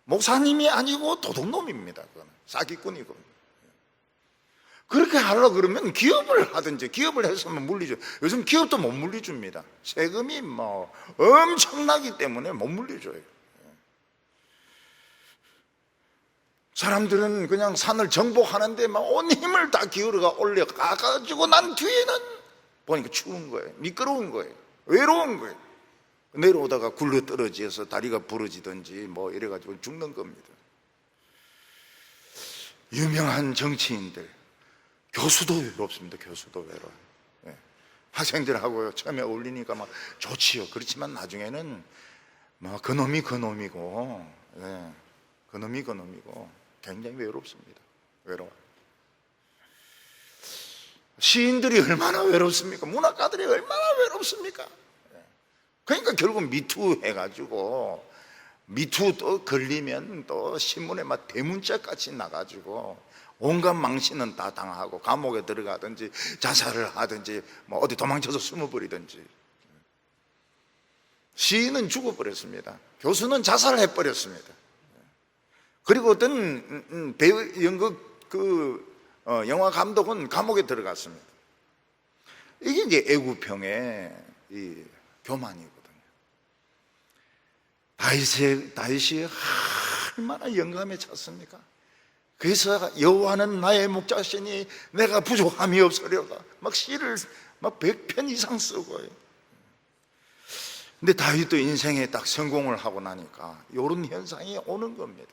목사님이 아니고 도둑놈입니다. 그거는 사기꾼이고. 그렇게 하려고 그러면 기업을 하든지, 기업을 했으면 물리죠. 요즘 기업도 못 물리줍니다. 세금이 엄청나기 때문에 못 물리줘요. 사람들은 그냥 산을 정복하는데 온 힘을 다 기울여가 올려가가지고 난 뒤에는 보니까 추운 거예요. 미끄러운 거예요. 외로운 거예요. 내려오다가 굴러 떨어져서 다리가 부러지든지 뭐 이래가지고 죽는 겁니다. 유명한 정치인들, 교수도 외롭습니다. 교수도 외로워요. 예. 학생들하고 처음에 어울리니까 막 좋지요. 그렇지만 나중에는 뭐 그놈이 그놈이고, 예. 그놈이 그놈이고 굉장히 외롭습니다. 외로워요. 시인들이 얼마나 외롭습니까? 문학가들이 얼마나 외롭습니까? 그러니까 결국 미투 해가지고, 미투 또 걸리면 또 신문에 막 대문짝 같이 나가지고 온갖 망신은 다 당하고 감옥에 들어가든지 자살을 하든지 뭐 어디 도망쳐서 숨어버리든지. 시인은 죽어버렸습니다. 교수는 자살해버렸습니다. 그리고 어떤 배우, 연극 영화 감독은 감옥에 들어갔습니다. 이게 이제 애구평의 이 교만이거든요. 다윗이 얼마나 영감에 찼습니까? 그래서 여호와는 나의 목자시니 내가 부족함이 없으려다 막 시를 막 100편 이상 쓰고요. 근데 다윗도 인생에 딱 성공을 하고 나니까 이런 현상이 오는 겁니다.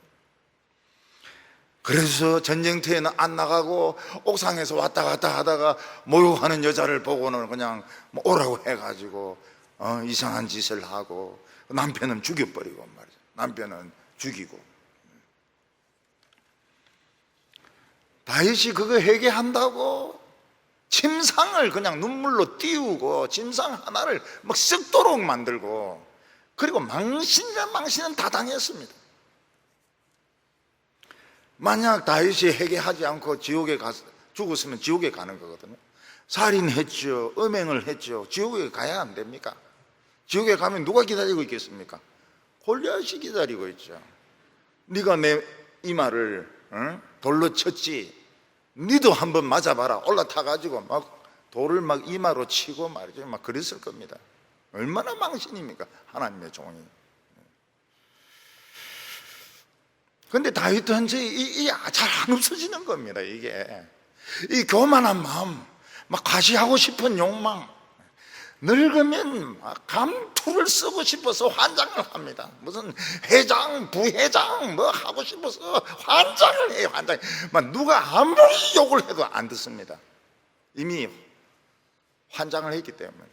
그래서 전쟁터에는 안 나가고 옥상에서 왔다 갔다 하다가 모욕하는 여자를 보고는 그냥 뭐 오라고 해가지고 이상한 짓을 하고 남편은 죽여버리고 말이죠. 남편은 죽이고. 다윗이 그거 회개한다고 침상을 그냥 눈물로 띄우고 침상 하나를 막 썩도록 만들고, 그리고 망신은 다 당했습니다. 만약 다윗이 회개하지 않고 지옥에 죽었으면 지옥에 가는 거거든요. 살인했죠, 음행을 했죠. 지옥에 가야 안 됩니까? 지옥에 가면 누가 기다리고 있겠습니까? 골리앗이 기다리고 있죠. 네가 내 이마를 돌로 쳤지, 니도 한번 맞아봐라. 올라타가지고 막 돌을 막 이마로 치고 말이죠. 막 그랬을 겁니다. 얼마나 망신입니까? 하나님의 종이. 근데 다윗은 잘 안 없어지는 겁니다. 이게 이 교만한 마음, 막 과시하고 싶은 욕망, 늙으면 감투를 쓰고 싶어서 환장을 합니다. 무슨 회장, 부회장 뭐 하고 싶어서 환장을 해요. 환장. 막 누가 아무리 욕을 해도 안 듣습니다. 이미 환장을 했기 때문에.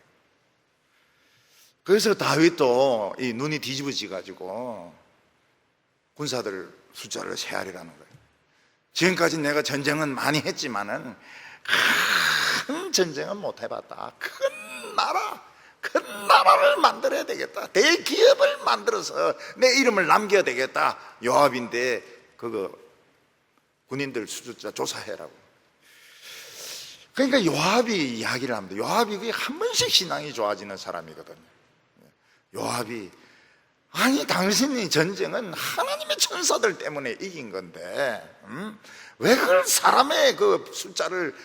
그래서 다윗도 이 눈이 뒤집어지 가지고 군사들 숫자를 세하리라는 거예요. 지금까지 내가 전쟁은 많이 했지만은 큰 전쟁은 못 해봤다. 큰 나라를 만들어야 되겠다. 대기업을 만들어서 내 이름을 남겨야 되겠다. 요압인데 그거 군인들 숫자 조사해라고. 그러니까 요압이 이야기를 합니다. 요압이 한 번씩 신앙이 좋아지는 사람이거든요. 요압이, 아니 당신이 전쟁은 하나님의 천사들 때문에 이긴 건데 왜 그걸 사람의 그 숫자를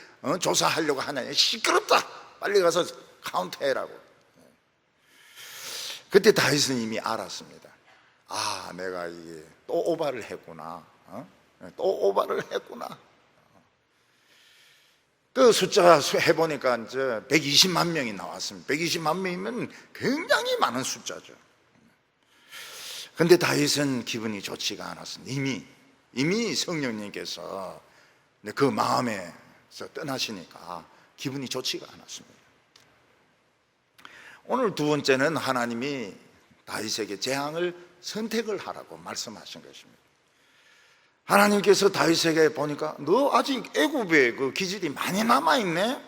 조사하려고 하느냐. 시끄럽다. 빨리 가서 카운트해라고. 그때 다윗은 이미 알았습니다. 아, 내가 이게 또 오바를 했구나. 또 오바를 했구나. 그 숫자 해보니까 이제 120만 명이 나왔습니다. 120만 명이면 굉장히 많은 숫자죠. 근데 다윗은 기분이 좋지가 않았습니다. 이미 성령님께서 그 마음에서 떠나시니까 기분이 좋지가 않았습니다. 오늘 두 번째는 하나님이 다윗에게 재앙을 선택을 하라고 말씀하신 것입니다. 하나님께서 다윗에게 보니까 너 아직 애굽에 그 기질이 많이 남아있네?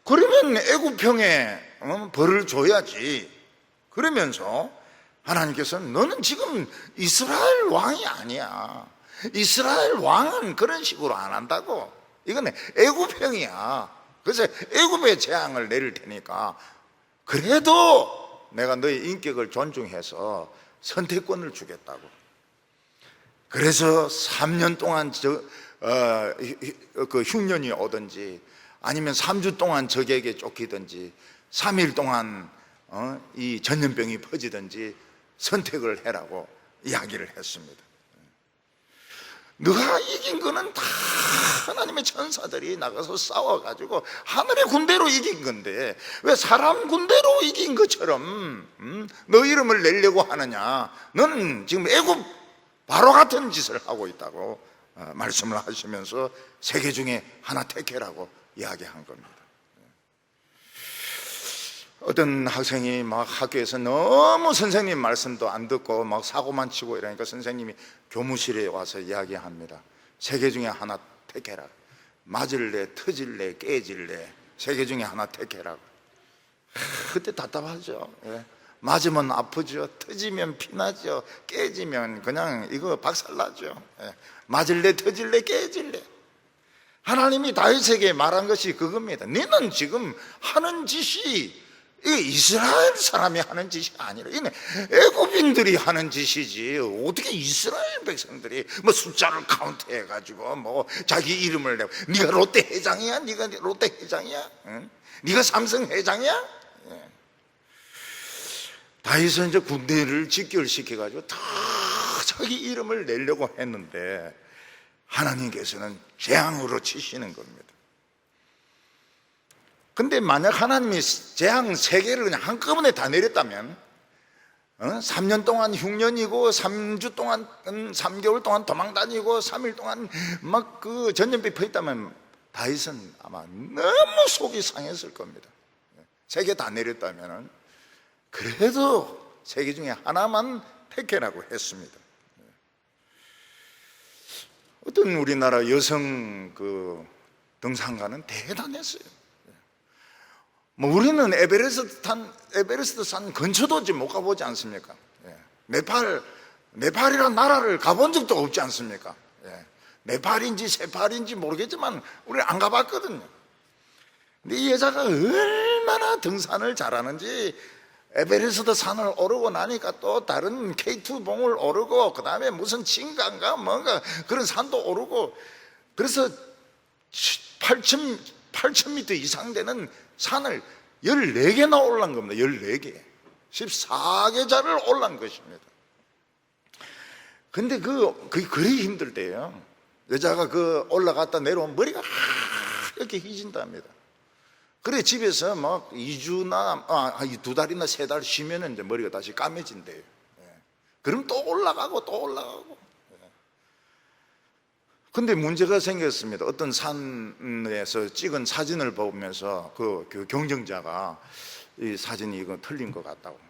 그러면 애굽평에 벌을 줘야지. 그러면서 하나님께서는 너는 지금 이스라엘 왕이 아니야. 이스라엘 왕은 그런 식으로 안 한다고. 이건 애굽평이야. 그래서 애굽의 재앙을 내릴 테니까 그래도 내가 너의 인격을 존중해서 선택권을 주겠다고. 그래서 3년 동안 그 흉년이 오든지 아니면 3주 동안 적에게 쫓기든지 3일 동안 이 전염병이 퍼지든지 선택을 해라고 이야기를 했습니다. 너가 이긴 거는 다 하나님의 천사들이 나가서 싸워가지고 하늘의 군대로 이긴 건데 왜 사람 군대로 이긴 것처럼 너 이름을 내려고 하느냐? 너는 지금 애굽 바로 같은 짓을 하고 있다고 말씀을 하시면서 세 개 중에 하나 택해라고 이야기한 겁니다. 어떤 학생이 막 학교에서 너무 선생님 말씀도 안 듣고 막 사고만 치고 이러니까 선생님이 교무실에 와서 이야기합니다. 세 개 중에 하나 택해라. 맞을래, 터질래, 깨질래. 세 개 중에 하나 택해라. 그때 답답하죠. 맞으면 아프죠. 터지면 피나죠. 깨지면 그냥 이거 박살나죠. 맞을래, 터질래, 깨질래. 하나님이 다윗에게 말한 것이 그겁니다. 너는 지금 하는 짓이 이스라엘 사람이 하는 짓이 아니라 이는 애굽인들이 하는 짓이지. 어떻게 이스라엘 백성들이 뭐 숫자를 카운트해 가지고 뭐 자기 이름을 내고 네가 롯데 회장이야? 네가 롯데 회장이야? 응? 네가 삼성 회장이야? 다윗은 이제 군대를 직결시켜 가지고 다 자기 이름을 내려고 했는데 하나님께서는 재앙으로 치시는 겁니다. 근데 만약 하나님이 재앙 3개를 그냥 한꺼번에 다 내렸다면 3년 동안 흉년이고 3주 동안 3개월 동안 도망다니고 3일 동안 막 그 전염병 퍼있다면 다윗은 아마 너무 속이 상했을 겁니다. 3개 다 내렸다면 그래도 3개 중에 하나만 택해라고 했습니다. 어떤 우리나라 여성 그 등산가는 대단했어요. 뭐 우리는 에베레스트 산 근처도 못 가보지 않습니까? 네팔이란 나라를 가본 적도 없지 않습니까? 네팔인지 세팔인지 모르겠지만 우리 안 가봤거든요. 근데 이 여자가 얼마나 등산을 잘하는지 에베레스트 산을 오르고 나니까 또 다른 K2 봉을 오르고 그 다음에 무슨 진강가 뭔가 그런 산도 오르고 그래서 8,000m 이상 되는 산을 14개나 올라간 겁니다. 14개 14계자를 올라간 것입니다. 근데 그리 힘들 때요 여자가 그 올라갔다 내려오면 머리가 이렇게 휘진답니다. 그래 집에서 막 2주나 2달이나 3달 쉬면 이제 머리가 다시 까매진대요. 그럼 또 올라가고 또 올라가고. 근데 문제가 생겼습니다. 어떤 산에서 찍은 사진을 보면서 그 경정자가 이 사진이 이거 틀린 것 같다고.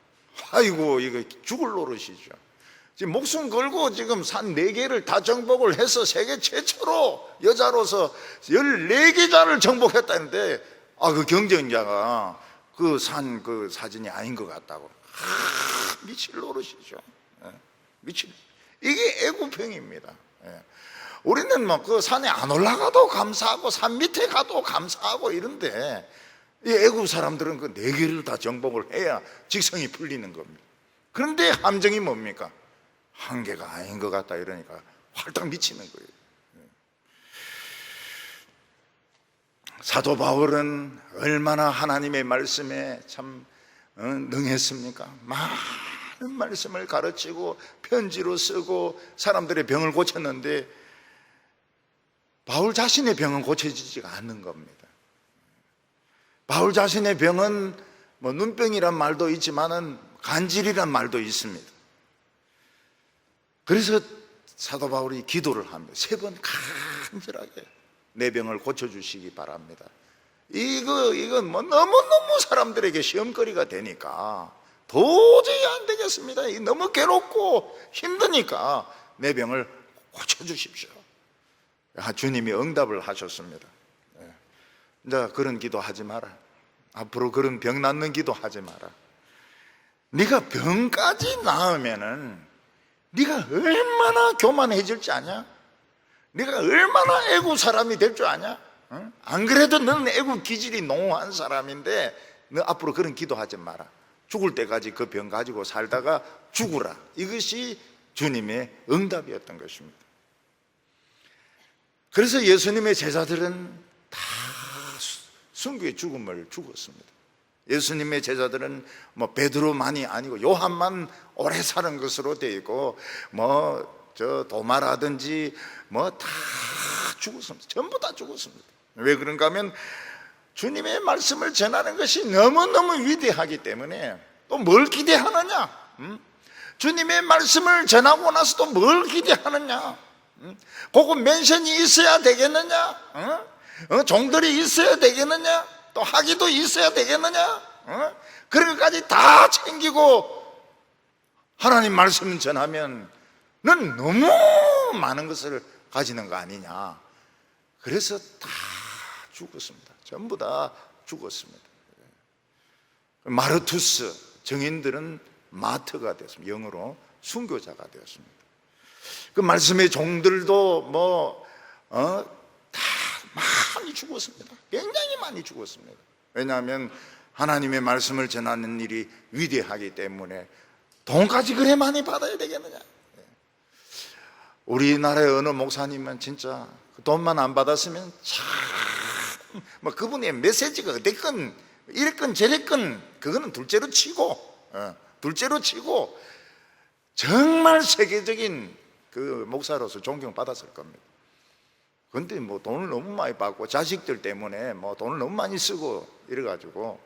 아이고 이거 죽을 노릇이죠. 지금 목숨 걸고 지금 산 4개를 다 정복을 해서 세계 최초로 여자로서 14계자를 정복했다는데 그 경정자가 그 사진이 아닌 것 같다고. 미칠 노릇이죠. 이게 애국행입니다. 우리는 뭐 그 산에 안 올라가도 감사하고 산 밑에 가도 감사하고 이런데 이 애국 사람들은 그 4개를 다 정복을 해야 직성이 풀리는 겁니다. 그런데 함정이 뭡니까? 한 개가 아닌 것 같다 이러니까 활딱 미치는 거예요. 사도 바울은 얼마나 하나님의 말씀에 참 능했습니까? 많은 말씀을 가르치고 편지로 쓰고 사람들의 병을 고쳤는데 바울 자신의 병은 고쳐지지가 않는 겁니다. 바울 자신의 병은 뭐 눈병이란 말도 있지만은 간질이란 말도 있습니다. 그래서 사도 바울이 기도를 합니다. 3번 간절하게 내 병을 고쳐주시기 바랍니다. 이건 뭐 너무너무 사람들에게 시험거리가 되니까 도저히 안 되겠습니다. 너무 괴롭고 힘드니까 내 병을 고쳐주십시오. 주님이 응답을 하셨습니다. 이제 그런 기도 하지 마라. 앞으로 그런 병 낫는 기도 하지 마라. 네가 병까지 나으면은 네가 얼마나 교만해질 줄 아냐? 네가 얼마나 애국 사람이 될 줄 아냐? 안 그래도 너는 애국 기질이 농후한 사람인데 너 앞으로 그런 기도하지 마라. 죽을 때까지 그 병 가지고 살다가 죽으라. 이것이 주님의 응답이었던 것입니다. 그래서 예수님의 제자들은 다 순교의 죽음을 죽었습니다. 예수님의 제자들은 뭐 베드로만이 아니고 요한만 오래 사는 것으로 되어 있고 뭐 저 도마라든지 뭐 다 죽었습니다. 전부 다 죽었습니다. 왜 그런가 하면 주님의 말씀을 전하는 것이 너무너무 위대하기 때문에 또 뭘 기대하느냐? 주님의 말씀을 전하고 나서 또 뭘 기대하느냐? 그거 맨션이 있어야 되겠느냐? 종들이 있어야 되겠느냐? 또 학위도 있어야 되겠느냐? 그런 것까지 다 챙기고 하나님 말씀 전하면 넌 너무 많은 것을 가지는 거 아니냐? 그래서 다 죽었습니다. 전부 다 죽었습니다. 마르투스 정인들은 마트가 되었습니다. 영어로 순교자가 되었습니다. 그 말씀의 종들도 다 많이 죽었습니다. 굉장히 많이 죽었습니다. 왜냐하면 하나님의 말씀을 전하는 일이 위대하기 때문에 돈까지 그래 많이 받아야 되겠느냐? 우리나라의 어느 목사님은 진짜 돈만 안 받았으면 참 그분의 메시지가 어쨌건 이랬건 저랬건 그거는 둘째로 치고 정말 세계적인 그 목사로서 존경받았을 겁니다. 그런데 뭐 돈을 너무 많이 받고 자식들 때문에 뭐 돈을 너무 많이 쓰고 이래가지고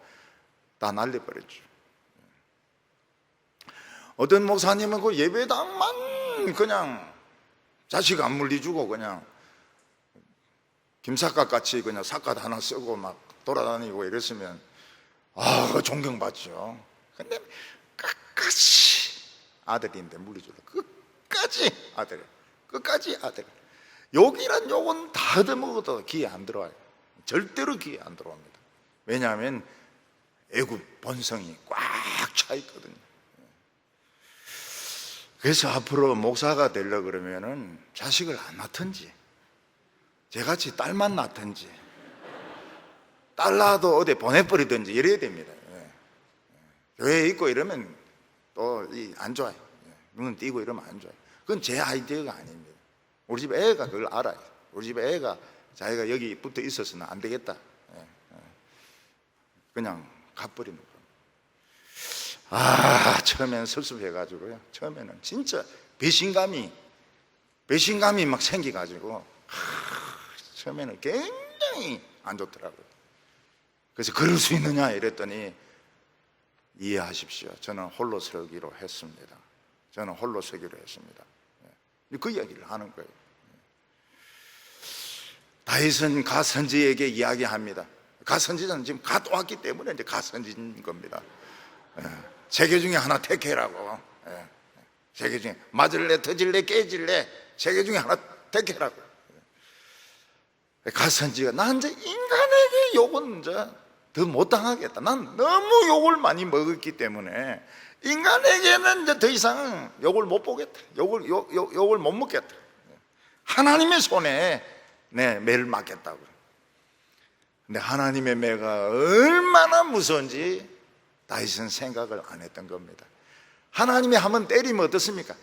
다 날려버렸죠. 어떤 목사님은 그 예배당만 그냥 자식 안 물리주고 그냥 김삿갓 같이 그냥 삿갓 하나 쓰고 막 돌아다니고 이랬으면 존경받죠. 근데 끝까지 아들인데 물리주고 끝까지 아들. 욕이란 욕은 다 얻어먹어도 귀에 안 들어와요. 절대로 귀에 안 들어옵니다. 왜냐하면 애국 본성이 꽉 차 있거든요. 그래서 앞으로 목사가 되려고 그러면은 자식을 안 낳든지 저같이 딸만 낳든지 딸 낳아도 어디 보내버리든지 이래야 됩니다. 교회에 있고 이러면 또 안 좋아요. 눈은 띄고 이러면 안 좋아요. 그건 제 아이디어가 아닙니다. 우리 집 애가 그걸 알아요. 우리 집 애가 자기가 여기 붙어 있어서는 안 되겠다. 그냥 가버리는 거예요. 처음에는 섭섭해가지고요. 처음에는 진짜 배신감이 막 생겨가지고 처음에는 굉장히 안 좋더라고요. 그래서 그럴 수 있느냐 이랬더니 이해하십시오. 저는 홀로 서기로 했습니다. 그 이야기를 하는 거예요. 다윗은 가선지에게 이야기합니다. 가선지자는 지금 갓 왔기 때문에 이제 가선지인 겁니다. 세 개 중에 하나 택해라고. 세 개 중에 맞을래, 터질래, 깨질래, 세 개 중에 하나 택해라고. 가선지가 난 이제 인간에게 욕은 이제 더 못 당하겠다. 난 너무 욕을 많이 먹었기 때문에 인간에게는 이제 더 이상 욕을 못 보겠다. 욕을 못 먹겠다. 하나님의 손에 내 매를 맞겠다고. 근데 하나님의 매가 얼마나 무서운지 다윗은 생각을 안 했던 겁니다. 하나님이 한번 때리면 어떻습니까?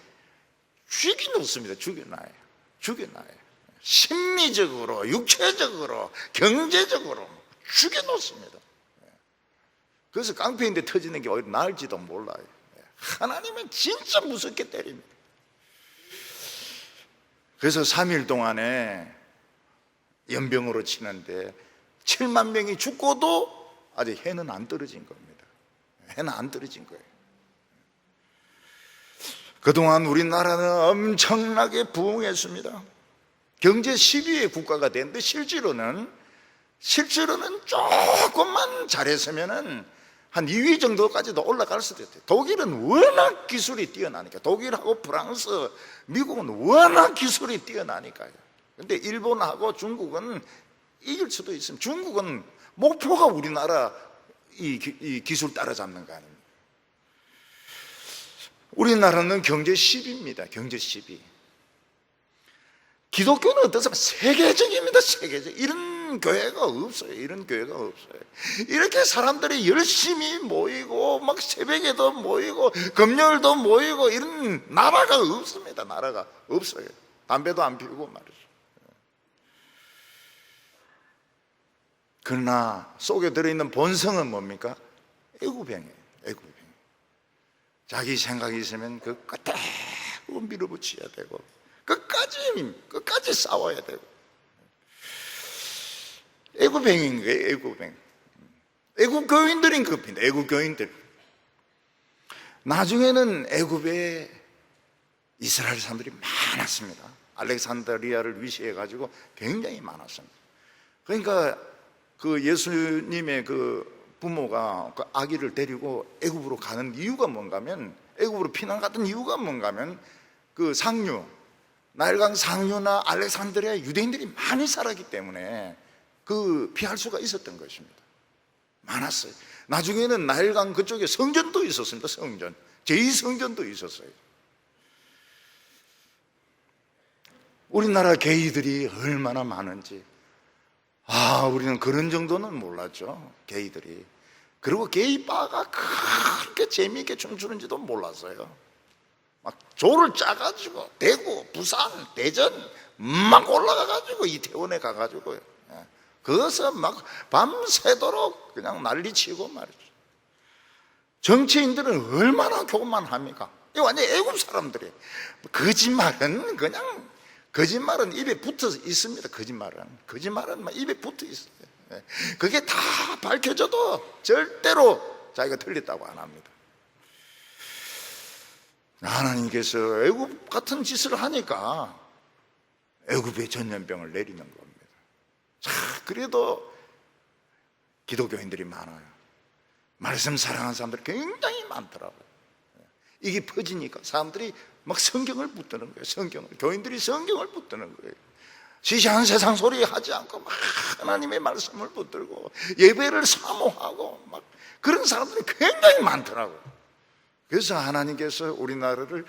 죽여놓습니다. 죽여놔요. 심리적으로, 육체적으로, 경제적으로 죽여놓습니다. 그래서 깡패인데 터지는 게 오히려 나을지도 몰라요. 하나님은 진짜 무섭게 때립니다. 그래서 3일 동안에 연병으로 치는데 7만 명이 죽고도 아직 해는 안 떨어진 겁니다. 해는 안 떨어진 거예요. 그동안 우리나라는 엄청나게 부흥했습니다. 경제 10위의 국가가 됐는데 실제로는 조금만 잘했으면은 한 2위 정도까지도 올라갈 수도 있어요. 독일은 워낙 기술이 뛰어나니까. 독일하고 프랑스, 미국은 워낙 기술이 뛰어나니까요. 근데 일본하고 중국은 이길 수도 있습니다. 중국은 목표가 우리나라 이 기술 따라잡는 거 아닙니까? 우리나라는 경제 10위입니다. 경제 10위. 기독교는 어떻습니까? 세계적입니다. 세계적. 이런 교회가 없어요. 이렇게 사람들이 열심히 모이고 막 새벽에도 모이고 금요일도 모이고 이런 나라가 없습니다. 나라가 없어요. 담배도 안 피우고 말이죠. 그러나 속에 들어있는 본성은 뭡니까? 애구병이에요. 자기 생각이 있으면 그 계속 밀어붙여야 되고 끝까지 싸워야 되고. 애굽행인 거예요. 애굽행. 애굽 교인들인 겁니다. 애굽 교인들. 나중에는 애굽에 이스라엘 사람들이 많았습니다. 알렉산드리아를 위시해 가지고 굉장히 많았습니다. 그러니까 그 예수님의 그 부모가 그 아기를 데리고 애굽으로 가는 이유가 뭔가 하면, 애굽으로 피난 갔던 이유가 뭔가 하면, 그 상류, 나일강 상류나 알렉산드리아에 유대인들이 많이 살았기 때문에 그 피할 수가 있었던 것입니다. 많았어요. 나중에는 나일강 그쪽에 성전도 있었습니다. 성전, 제2성전도 있었어요. 우리나라 게이들이 얼마나 많은지, 우리는 그런 정도는 몰랐죠. 게이들이. 그리고 게이바가 그렇게 재미있게 춤추는지도 몰랐어요. 막 조를 짜가지고 대구, 부산, 대전 막 올라가가지고 이태원에 가가지고 거기서 막 밤새도록 그냥 난리치고 말이죠. 정치인들은 얼마나 교만합니까? 이 완전 애국 사람들이. 거짓말은 입에 붙어 있습니다. 거짓말은 막 입에 붙어 있어요. 그게 다 밝혀져도 절대로 자기가 틀렸다고 안 합니다. 하나님께서 애굽 같은 짓을 하니까 애굽의 전염병을 내리는 겁니다. 자, 그래도 기독교인들이 많아요. 말씀 사랑하는 사람들이 굉장히 많더라고요. 이게 퍼지니까 사람들이 막 성경을 붙드는 거예요. 교인들이 성경을 붙드는 거예요. 시시한 세상 소리 하지 않고 막 하나님의 말씀을 붙들고 예배를 사모하고 막 그런 사람들이 굉장히 많더라고요. 그래서 하나님께서 우리나라를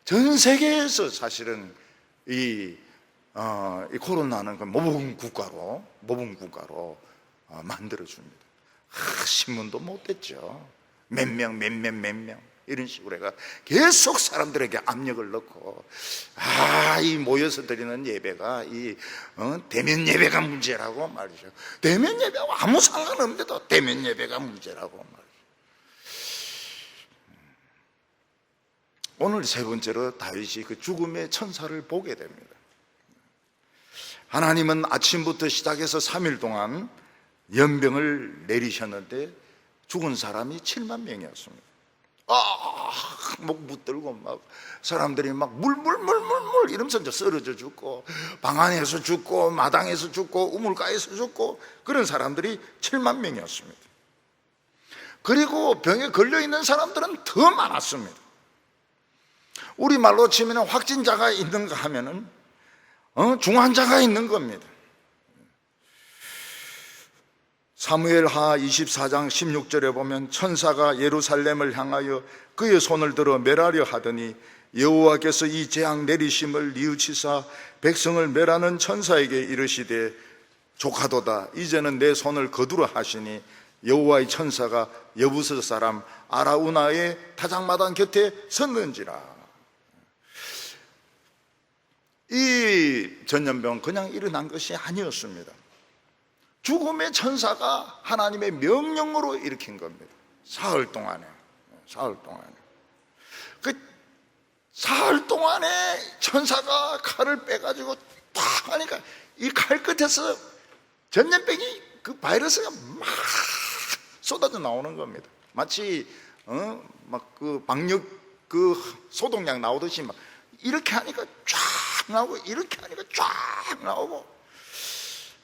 전 세계에서 사실은 이 코로나는 모범 국가로 만들어줍니다. 신문도 못 됐죠. 몇 명 이런 식으로 해가 계속 사람들에게 압력을 넣고, 이 모여서 드리는 예배가 대면 예배가 문제라고 말이죠. 대면 예배하고 아무 상관없는데도 대면 예배가 문제라고 말이죠. 오늘 세 번째로 다윗이 그 죽음의 천사를 보게 됩니다. 하나님은 아침부터 시작해서 3일 동안 연병을 내리셨는데 죽은 사람이 7만 명이었습니다. 목 붙들고 막 사람들이 막 물 이러면서 이제 쓰러져 죽고, 방 안에서 죽고, 마당에서 죽고, 우물가에서 죽고, 그런 사람들이 7만 명이었습니다. 그리고 병에 걸려있는 사람들은 더 많았습니다. 우리말로 치면 확진자가 있는가 하면은 중환자가 있는 겁니다. 사무엘하 24장 16절에 보면 천사가 예루살렘을 향하여 그의 손을 들어 멸하려 하더니 여호와께서 이 재앙 내리심을 뉘우치사 백성을 멸하는 천사에게 이르시되 족하도다. 이제는 내 손을 거두라 하시니 여호와의 천사가 여부스 사람 아라우나의 타작마당 곁에 섰는지라. 이 전염병은 그냥 일어난 것이 아니었습니다. 죽음의 천사가 하나님의 명령으로 일으킨 겁니다. 사흘 동안에. 그 사흘 동안에 천사가 칼을 빼가지고 탁 하니까 이 칼 끝에서 전염병이, 그 바이러스가 막 쏟아져 나오는 겁니다. 마치 막 그 방역 그 소독약 나오듯이 막 이렇게 하니까 쫙 나오고, 이렇게 하니까 쫙 나오고.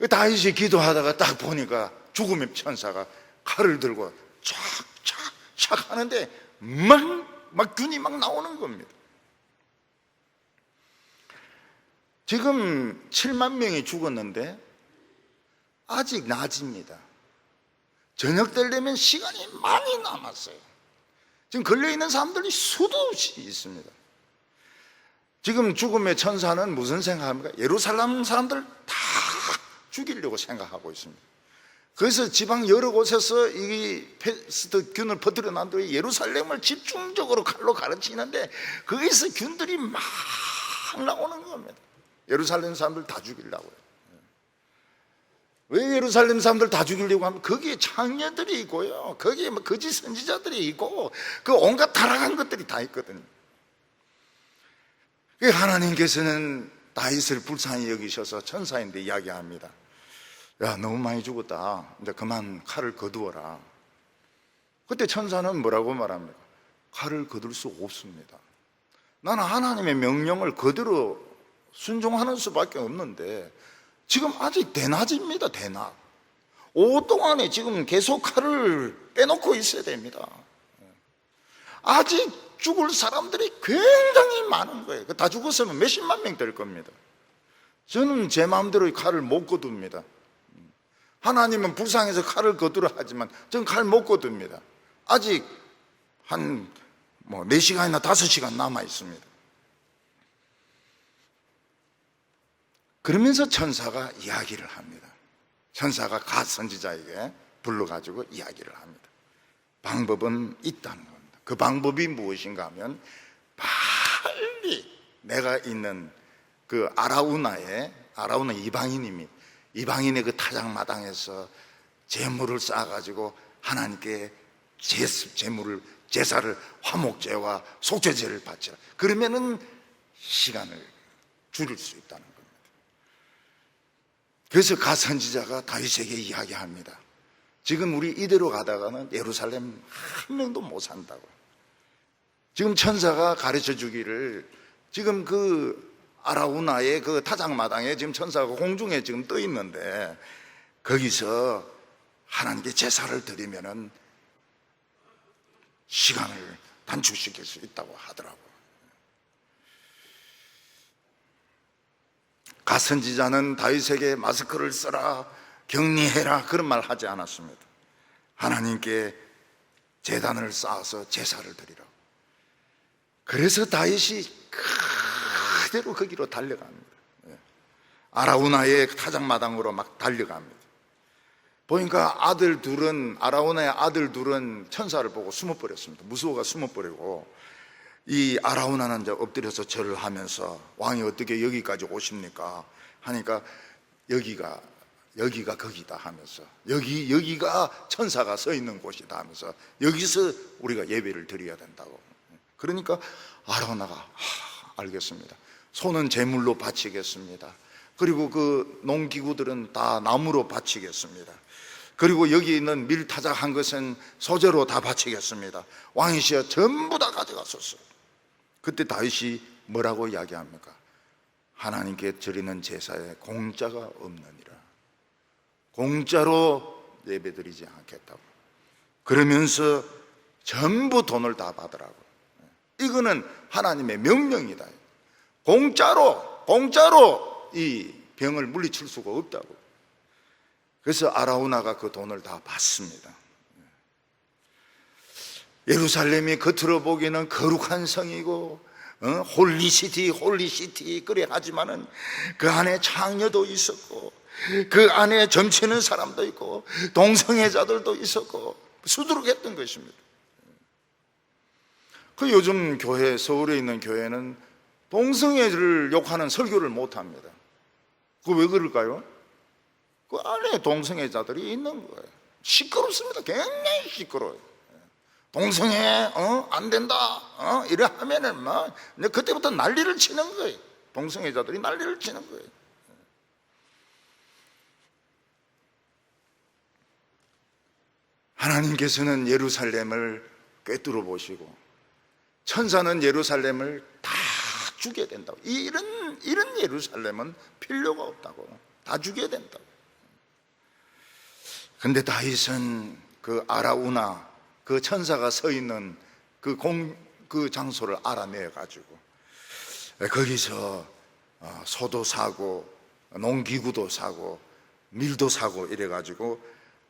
다윗이 기도하다가 딱 보니까 죽음의 천사가 칼을 들고 촥 하는데 막 균이 막 나오는 겁니다. 지금 7만 명이 죽었는데 아직 낮입니다. 저녁 되려면 시간이 많이 남았어요. 지금 걸려있는 사람들이 수도 없이 있습니다. 지금 죽음의 천사는 무슨 생각합니까? 예루살렘 사람들 다 죽이려고 생각하고 있습니다. 그래서 지방 여러 곳에서 이 패스트균을 퍼뜨려 난 뒤에 예루살렘을 집중적으로 칼로 가르치는데 거기서 균들이 막 나오는 겁니다. 예루살렘 사람들 다 죽이려고요. 왜 예루살렘 사람들 다 죽이려고 하면 거기에 창녀들이 있고요, 거기에 거짓 선지자들이 있고 그 온갖 타락한 것들이 다 있거든요. 하나님께서는 다윗을 불쌍히 여기셔서 천사인데 이야기합니다. 야, 너무 많이 죽었다. 이제 그만 칼을 거두어라. 그때 천사는 뭐라고 말합니까? 칼을 거둘 수 없습니다. 나는 하나님의 명령을 그대로 순종하는 수밖에 없는데 지금 아직 대낮입니다. 대낮. 오후 동안에 지금 계속 칼을 빼놓고 있어야 됩니다. 아직 죽을 사람들이 굉장히 많은 거예요. 다 죽었으면 몇십만 명 될 겁니다. 저는 제 마음대로 칼을 못 거둡니다. 하나님은 불쌍해서 칼을 거두라 하지만 저는 칼 못 거둡니다. 아직 한 4시간이나 5시간 남아 있습니다. 그러면서 천사가 이야기를 합니다. 천사가 갓 선지자에게 불러가지고 이야기를 합니다. 방법은 있다는 겁니다. 그 방법이 무엇인가 하면 빨리 내가 있는 그 아라우나 이방인의 그 타작마당에서 제물을 쌓아가지고 하나님께 제사를 화목제와 속죄제를 바치라. 그러면은 시간을 줄일 수 있다는 겁니다. 그래서 갓 선지자가 다윗에게 이야기합니다. 지금 우리 이대로 가다가는 예루살렘 한 명도 못 산다고. 지금 천사가 가르쳐 주기를 지금 그 아라우나의 그 타작마당에 지금 천사가 공중에 지금 떠 있는데 거기서 하나님께 제사를 드리면은 시간을 단축시킬 수 있다고 하더라고요. 갓 선지자는 다윗에게 마스크를 써라, 격리해라 그런 말 하지 않았습니다. 하나님께 제단을 쌓아서 제사를 드리라. 그래서 다윗이 그대로 거기로 달려갑니다. 아라우나의 타작마당으로 막 달려갑니다. 보니까 아라우나의 아들 둘은 천사를 보고 숨어버렸습니다. 무서워가 숨어버리고, 이 아라우나는 이제 엎드려서 절을 하면서 왕이 어떻게 여기까지 오십니까? 하니까 여기가 거기다 하면서 여기가 천사가 서 있는 곳이다 하면서 여기서 우리가 예배를 드려야 된다고. 그러니까 아라우나가 알겠습니다. 소는 제물로 바치겠습니다. 그리고 그 농기구들은 다 나무로 바치겠습니다. 그리고 여기 있는 밀 타작한 것은 소재로 다 바치겠습니다. 왕이시여 전부 다 가져갔었어요. 그때 다윗이 뭐라고 이야기합니까? 하나님께 드리는 제사에 공짜가 없느니라. 공짜로 예배드리지 않겠다고. 그러면서 전부 돈을 다 받으라고. 이거는 하나님의 명령이다. 공짜로 이 병을 물리칠 수가 없다고. 그래서 아라우나가 그 돈을 다 받습니다. 예루살렘이 겉으로 보기에는 거룩한 성이고 홀리시티 그래 하지만은 그 안에 창녀도 있었고 그 안에 점치는 사람도 있고 동성애자들도 있었고 수두룩했던 것입니다. 그 요즘 교회, 서울에 있는 교회는 동성애를 욕하는 설교를 못합니다. 그 왜 그럴까요? 그 안에 동성애자들이 있는 거예요. 시끄럽습니다. 굉장히 시끄러워요. 동성애 안 된다 이래 하면은 그때부터 난리를 치는 거예요. 동성애자들이 난리를 치는 거예요. 하나님께서는 예루살렘을 꿰뚫어 보시고 천사는 예루살렘을 다 죽여야 된다고. 이런 예루살렘은 필요가 없다고. 다 죽여야 된다고. 근데 다윗은 그 아라우나 그 천사가 서 있는 그 장소를 알아내 가지고 거기서 소도 사고 농기구도 사고 밀도 사고 이래 가지고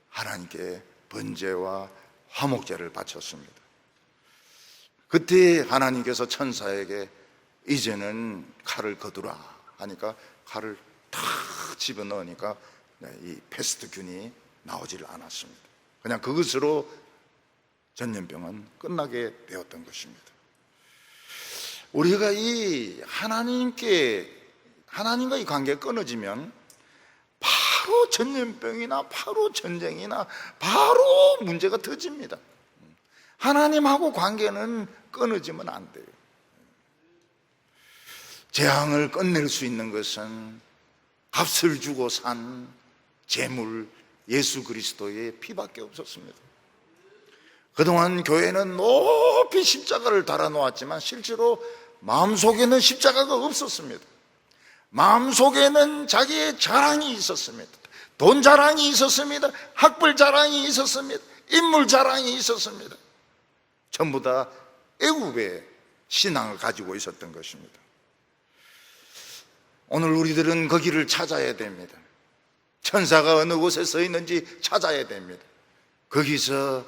하나님께 번제와 화목제를 바쳤습니다. 그때 하나님께서 천사에게 이제는 칼을 거두라 하니까 칼을 탁 집어넣으니까 이 패스트균이 나오지를 않았습니다. 그냥 그것으로 전염병은 끝나게 되었던 것입니다. 우리가 이 하나님과 이 관계가 끊어지면 바로 전염병이나 바로 전쟁이나 바로 문제가 터집니다. 하나님하고 관계는 끊어지면 안 돼요. 재앙을 끝낼 수 있는 것은 값을 주고 산 재물 예수 그리스도의 피밖에 없었습니다. 그동안 교회는 높이 십자가를 달아놓았지만 실제로 마음속에는 십자가가 없었습니다. 마음속에는 자기의 자랑이 있었습니다. 돈 자랑이 있었습니다. 학벌 자랑이 있었습니다. 인물 자랑이 있었습니다. 전부 다 애굽의 신앙을 가지고 있었던 것입니다. 오늘 우리들은 거기를 찾아야 됩니다. 천사가 어느 곳에 서 있는지 찾아야 됩니다. 거기서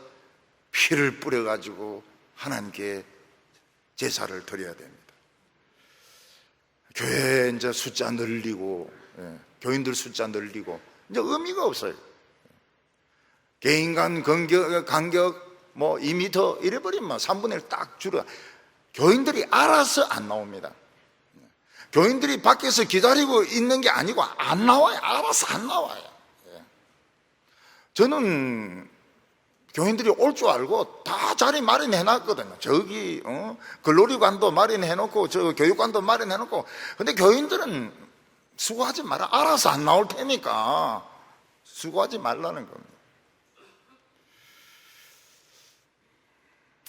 피를 뿌려가지고 하나님께 제사를 드려야 됩니다. 교회 이제 숫자 늘리고, 교인들 숫자 늘리고, 이제 의미가 없어요. 개인 간 간격, 2m 이래버리면 3분의 1 딱 줄여. 교인들이 알아서 안 나옵니다. 교인들이 밖에서 기다리고 있는 게 아니고 안 나와요. 알아서 안 나와요. 저는 교인들이 올 줄 알고 다 자리 마련해 놨거든요. 저기 글로리관도 마련해 놓고 저 교육관도 마련해 놓고. 근데 교인들은 수고하지 마라. 알아서 안 나올 테니까 수고하지 말라는 겁니다.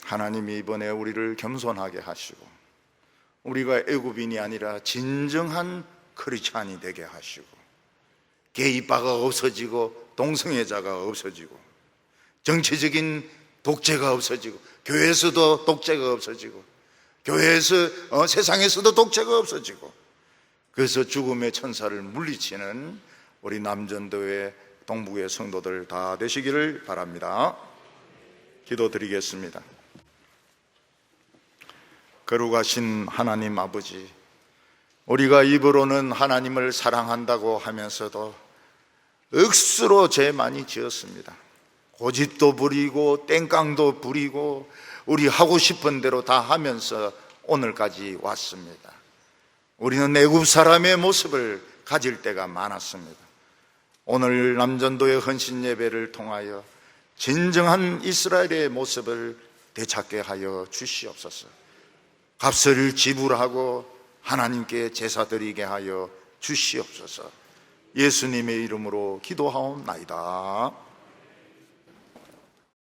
하나님이 이번에 우리를 겸손하게 하시고 우리가 애굽인이 아니라 진정한 크리스찬이 되게 하시고 게이바가 없어지고 동성애자가 없어지고 정치적인 독재가 없어지고 교회에서도 독재가 없어지고 교회에서 세상에서도 독재가 없어지고 그래서 죽음의 천사를 물리치는 우리 남전도회 동북의 성도들 다 되시기를 바랍니다. 기도드리겠습니다. 거룩하신 하나님 아버지, 우리가 입으로는 하나님을 사랑한다고 하면서도 억수로 죄 많이 지었습니다. 고집도 부리고 땡깡도 부리고 우리 하고 싶은 대로 다 하면서 오늘까지 왔습니다. 우리는 애굽 사람의 모습을 가질 때가 많았습니다. 오늘 남전도의 헌신 예배를 통하여 진정한 이스라엘의 모습을 되찾게 하여 주시옵소서. 값을 지불하고 하나님께 제사드리게 하여 주시옵소서. 예수님의 이름으로 기도하옵나이다.